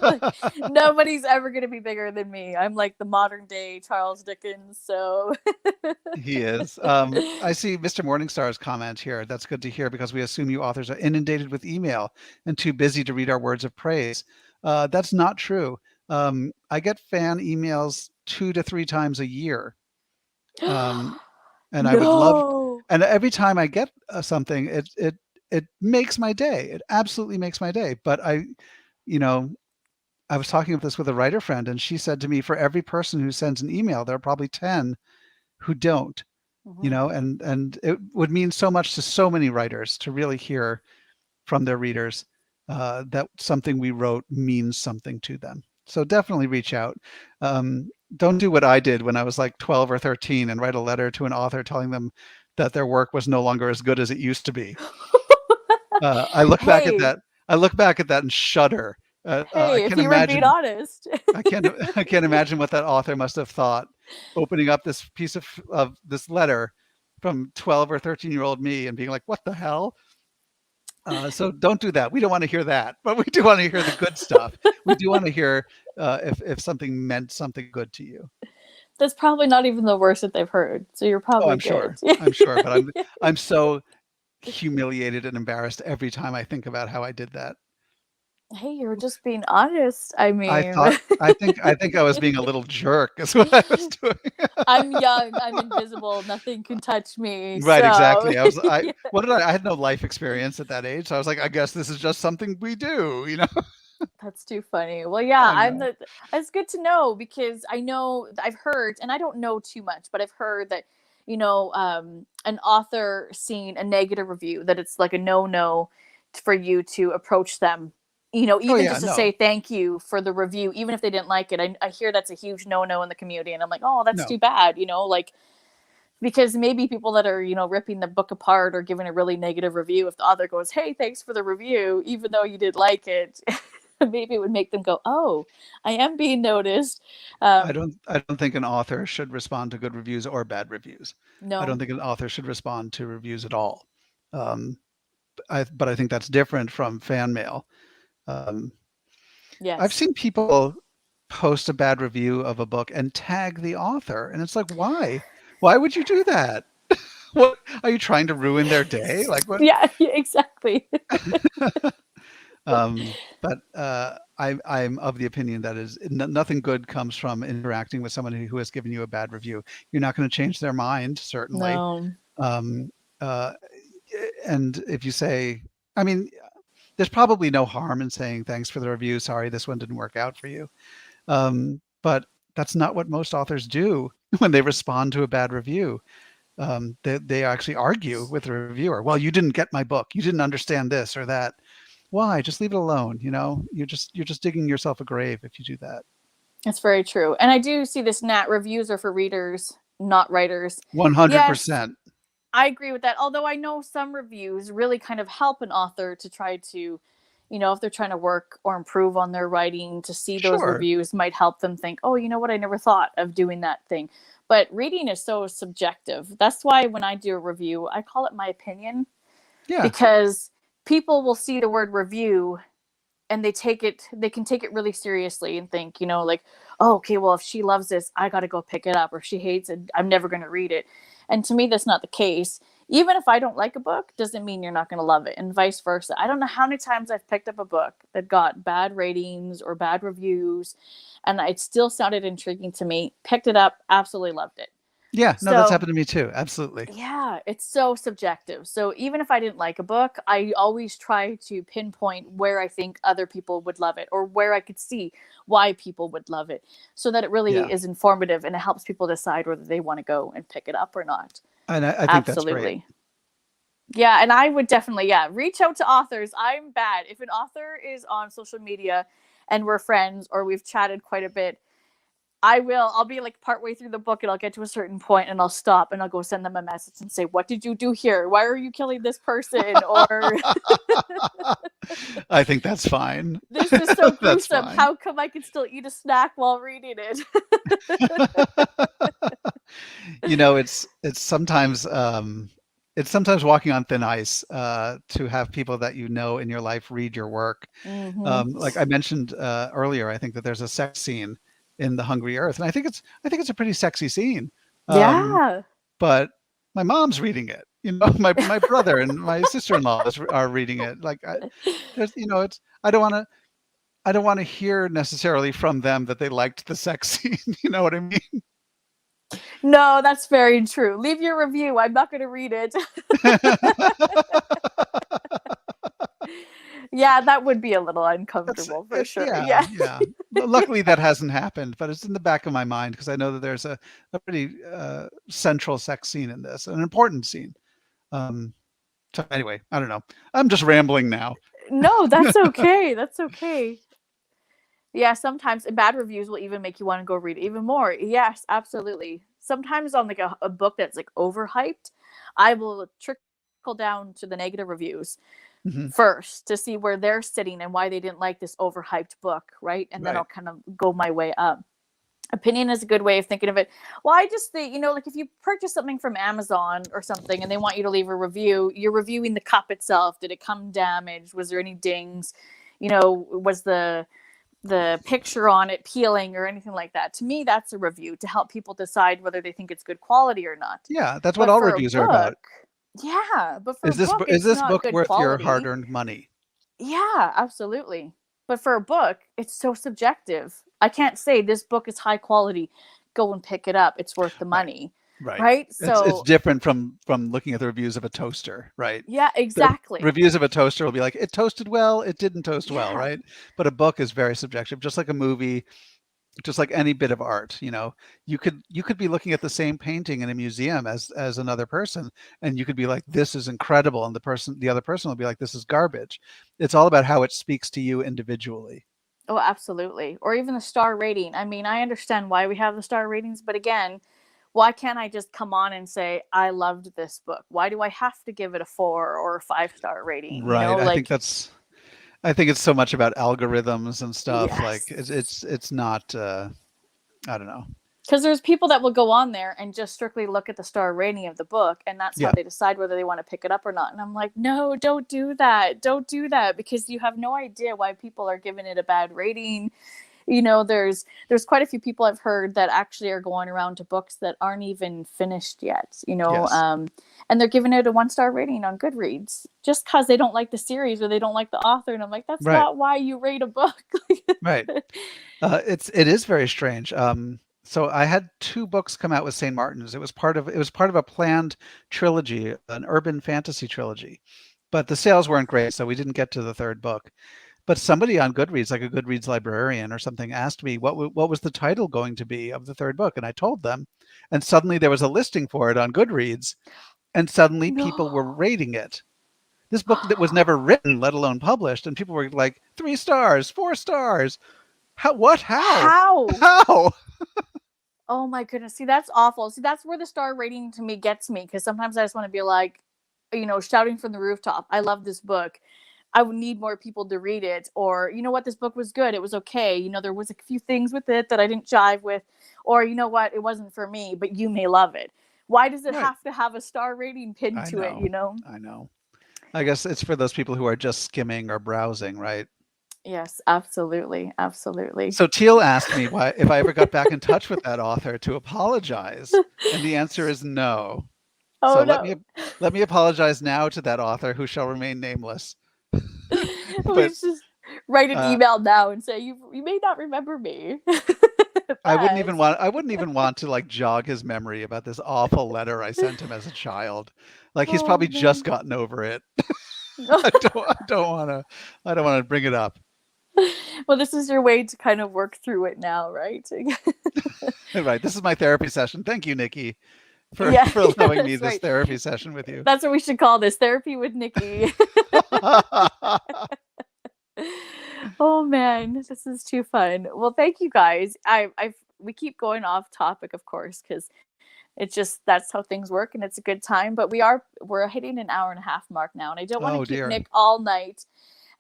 Like, nobody's ever going to be bigger than me. I'm like the modern day Charles Dickens. So He is. I see Mr. Morningstar's comment here. That's good to hear, because we assume you authors are inundated with email and too busy to read our words of praise. That's not true. I get fan emails 2 to 3 times a year, um, and I would love. no. And every time I get something, it makes my day. It absolutely makes my day. But you know, I was talking about this with a writer friend, and she said to me, for every person who sends an email, there are probably 10 who don't. Mhm. And it would mean so much to so many writers to really hear from their readers that something we wrote means something to them. So definitely reach out. Don't do what I did when I was like 12 or 13 and write a letter to an author telling them that their work was no longer as good as it used to be. I look back at Hey, that. I look back at that and shudder. I hey, if can't you were being imagine. honest. I can't. I can't imagine what that author must have thought, opening up this piece of this letter from 12 or 13-year-old me and being like, "What the hell?" So don't do that. We don't want to hear that, but we do want to hear the good stuff. We do want to hear if something meant something good to you. That's probably not even the worst that they've heard. So you're Oh, probably I'm good. sure. I'm sure, but I'm so humiliated and embarrassed every time I think about how I did that. Hey, you're just being honest. I I mean, thought I think I was being a little jerk is what I was doing. I'm young, I'm invisible, nothing can touch me. Right, So exactly. yeah, What did I had no life experience at that age. So I was like, I guess this is just something we do, you know? that's too funny. Well, yeah, I know. it's good to know because I know I've heard, and I don't know too much, but I've heard that, an author seeing a negative review, that it's like a no for you to approach them, Oh even yeah, just to no. say thank you for the review, even if they didn't like it. I hear that's a huge no in the community, and I'm like, oh, that's No. too bad, like, because maybe people that are, ripping the book apart or giving a really negative review, if the author goes, hey, thanks for the review, even though you did like it, maybe it would make them go, oh, I am being noticed. I don't think an author should respond to good reviews or bad reviews. I don't No. think an author should respond to reviews at all. Um, but I think that's different from fan mail. Um, I've Yes. seen people post a bad review of a book and tag the author, and it's like, why? Why would you do that? What are you trying to ruin their day? Like what? Yeah, exactly. But I'm of the opinion that nothing good comes from interacting with someone who has given you a bad review. You're not going to change their mind, certainly. No. Um, uh, and if you say, I mean, there's probably no harm in saying thanks for the review. Sorry, this one didn't work out for you. But that's not what most authors do when they respond to a bad review. They actually argue with the reviewer. Well, you didn't get my book. You didn't understand this or that. Why? Just leave it alone. You're just digging yourself a grave if you do that. That's very true. And I do see this, Nat, reviews are for readers, not writers. Yes, 100%. I agree with that. Although I know some reviews really kind of help an author to try to, if they're trying to work or improve on their writing, to see those Sure. reviews might help them think, oh, you know what? I never thought of doing that thing. But reading is so subjective. That's why when I do a review, I call it my opinion, Yeah. because people will see the word review and they can take it really seriously and think, like, oh, okay, well, if she loves this, I got to go pick it up, or if she hates it, I'm never going to read it. And to me, that's not the case. Even if I don't like a book, doesn't mean you're not going to love it, and vice versa. I don't know how many times I've picked up a book that got bad ratings or bad reviews, and it still sounded intriguing to me, picked it up, absolutely loved it. Yeah. No, that's So happened to me too. Absolutely. yeah, it's so subjective. So even if I didn't like a book, I always try to pinpoint where I think other people would love it, or where I could see why people would love it, so that it really Yeah. is informative and it helps people decide whether they want to go and pick it up or not. And I think that's great. Absolutely. Yeah, and I would definitely, reach out to authors. I'm bad. If an author is on social media and we're friends or we've chatted quite a bit, I'll be like partway through the book and I'll get to a certain point and I'll stop and I'll go send them a message and say, what did you do here? Why are you killing this person? Or I think that's fine. this is so That's gruesome. fine. How come I can still eat a snack while reading it? It's sometimes walking on thin ice to have people that you know in your life read your work. Hmm. Like I mentioned earlier, I think that there's a sex scene in The Hungry Earth, and I think it's a pretty sexy scene. Um, Yeah. but my mom's reading it. My brother and my sister-in-law are reading it. Like it's I don't want to hear necessarily from them that they liked the sex scene. You know what I mean? No, that's very true. Leave your review. I'm not going to read it. Yeah, that would be a little uncomfortable for sure. Yeah, Yeah. yeah. Luckily, that hasn't happened, but it's in the back of my mind because I know that there's a pretty central sex scene in this, an important scene. So anyway, I don't know. I'm just rambling now. No, that's okay. That's okay. Yeah, sometimes bad reviews will even make you want to go read it even more. Yes, absolutely. Sometimes on like a book that's like overhyped, I will trickle down to the negative reviews Mhm. first to see where they're sitting and why they didn't like this overhyped book, right? And then Right. I'll kind of go my way up. Opinion is a good way of thinking of it. Well, I just think, like if you purchase something from Amazon or something and they want you to leave a review, you're reviewing the cup itself. Did it come damaged? Was there any dings? Was the the picture on it peeling or anything like that. To me, that's a review to help people decide whether they think it's good quality or not. Yeah, that's what But all for a reviews are about. book, yeah, but for a book, Is it's this not book good worth your quality. hard-earned money? Yeah, absolutely. But for a book, it's so subjective. I can't say this book is high quality. Go and pick it up. It's worth the Right. money. Right. Right? It's So, different from looking at the reviews of a toaster, right? yeah, The exactly. reviews of a toaster will be like, it toasted well, it didn't toast well, Yeah. right? But a book is very subjective, just like a movie, just like any bit of art. You could be looking at the same painting in a museum as another person, and you could be like, this is incredible, and the other person will be like, this is garbage. It's all about how it speaks to you individually. Oh, absolutely. Or even the star rating. I mean, I understand why we have the star ratings, but again, why can't I just come on and say I loved this book? Why do I have to give it a 4 or a 5-star rating? Right. Like, I think it's so much about algorithms and stuff. Like yes. it's not. I don't know. Because there's people that will go on there and just strictly look at the star rating of the book, and that's how Yeah. they decide whether they want to pick it up or not. And I'm like, no, don't do that. Don't do that, because you have no idea why people are giving it a bad rating. There's quite a few people I've heard that actually are going around to books that aren't even finished yet. Yes. And they're giving it a 1-star rating on Goodreads just because they don't like the series or they don't like the author. And I'm like, that's Right. not why you rate a book. Right. It is very strange. So I had 2 books come out with St. Martin's. It was part of a planned trilogy, an urban fantasy trilogy, but the sales weren't great, so we didn't get to the 3rd book. But somebody on Goodreads, like a Goodreads librarian or something, asked me what was the title going to be of the 3rd book, and I told them, and suddenly there was a listing for it on Goodreads, and suddenly people were No. rating it. This book that was never written, let alone published, and people were like 3 stars, 4 stars. How? What? How? How? How? Oh my goodness. See, that's awful. See, that's where the star rating to me gets me, because sometimes I just want to be like, shouting from the rooftop, I love this book. I would need more people to read it. Or, you know what, this book was good. It was okay. There was a few things with it that I didn't jive with. Or, you know what, it wasn't for me, but you may love it. Why does it Right. have to have a star rating pinned I to it, know. I know. I guess it's for those people who are just skimming or browsing, right? Yes, absolutely. Absolutely. So Teal asked me why if I ever got back in touch with that author to apologize, and the answer is no. So Oh, no. let me apologize now to that author who shall remain nameless. We But just write an uh, email now and say, you may not remember me. But I wouldn't even want to like jog his memory about this awful letter I sent him as a child. Like he's oh probably just man. gotten over it. I don't want to bring it up. Well, this is your way to kind of work through it now, right? Right. This is my therapy session. Thank you, Nikki, Yeah, for allowing me that's this right. therapy session with you. That's what we should call this, therapy with Nikki. Oh man, this is too fun. Well, thank you guys. We keep going off topic, of course, because it's just that's how things work, and it's a good time. But we're hitting an hour and a half mark now, and I don't want to Oh keep dear. Nick all night.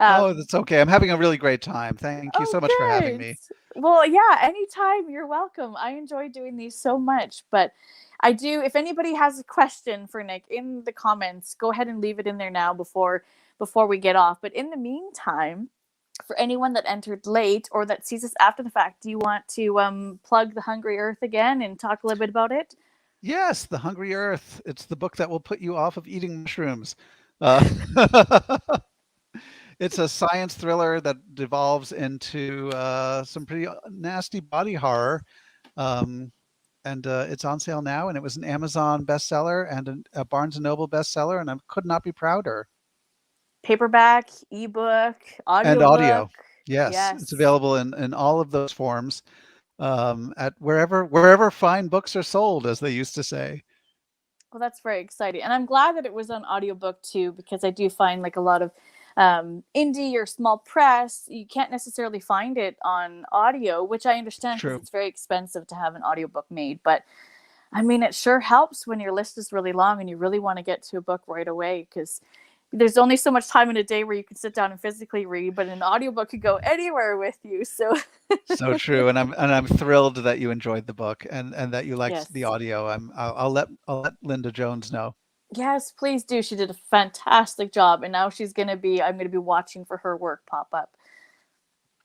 Oh, Um, that's okay. I'm having a really great time. Thank you oh, so much for having good. me. Well, yeah, anytime. You're welcome. I enjoy doing these so much, but I do. If anybody has a question for Nick in the comments, go ahead and leave it in there now before we get off. But in the meantime, for anyone that entered late or that sees us after the fact, do you want to plug The Hungry Earth again and talk a little bit about it? Yes, The Hungry Earth. It's the book that will put you off of eating mushrooms. Uh, it's a science thriller that devolves into some pretty nasty body horror. Um, and it's on sale now, and it was an Amazon bestseller and a Barnes and Noble bestseller, and I could not be prouder. Paperback, ebook, And audiobook. audio, yes, it's Yes. available in all of those forms at wherever fine books are sold, as they used to say. Well, that's very exciting. And I'm glad that it was on audiobook too, because I do find like a lot of indie or small press, you can't necessarily find it on audio, which I understand because True. it's very expensive to have an audiobook made. But I mean, it sure helps when your list is really long and you really want to get to a book right away, because there's only so much time in a day where you can sit down and physically read, but an audiobook could go anywhere with you. So So true, and I'm thrilled that you enjoyed the book and that you liked the yes. audio. I'll let Linda Jones know. Yes, please do. She did a fantastic job, and now I'm going to be watching for her work pop up.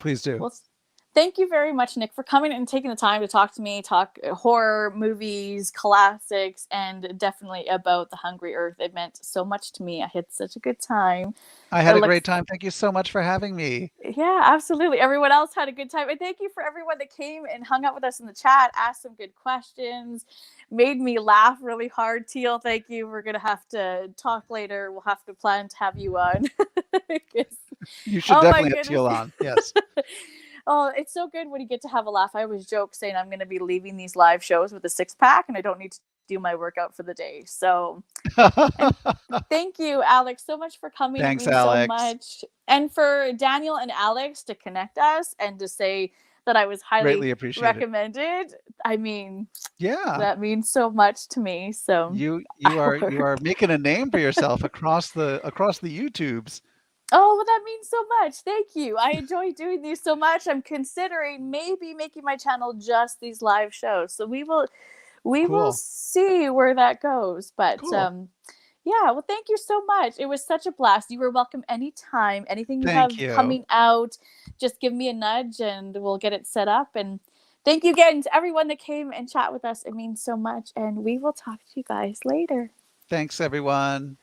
Please do. Well, Thank you very much, Nick, for coming and taking the time to talk to me, talk horror, movies, classics, and definitely about the Hungry Earth. It meant so much to me. I had such a good time. I had a great time. Thank you so much for having me. Yeah, absolutely. Everyone else had a good time. And thank you for everyone that came and hung out with us in the chat, asked some good questions, made me laugh really hard. Teal, thank you. We're going to have to talk later. We'll have to plan to have you on. You should definitely have Teal on. Yes. Oh, it's so good when you get to have a laugh. I always joke saying I'm going to be leaving these live shows with a 6-pack and I don't need to do my workout for the day. So thank you, Alex, so much for coming. Thanks, it means Alex. so much. And for Daniel and Alex to connect us and to say that I was highly recommended. I mean, yeah, that means so much to me. So you are making a name for yourself across the YouTubes. Oh, well, that means so much. Thank you. I enjoy doing these so much. I'm considering maybe making my channel just these live shows. So we will see where that goes. But yeah, well, thank you so much. It was such a blast. You were welcome anytime. Anything you have coming out, just give me a nudge and we'll get it set up. And thank you again to everyone that came and chat with us. It means so much. And we will talk to you guys later. Thanks, everyone.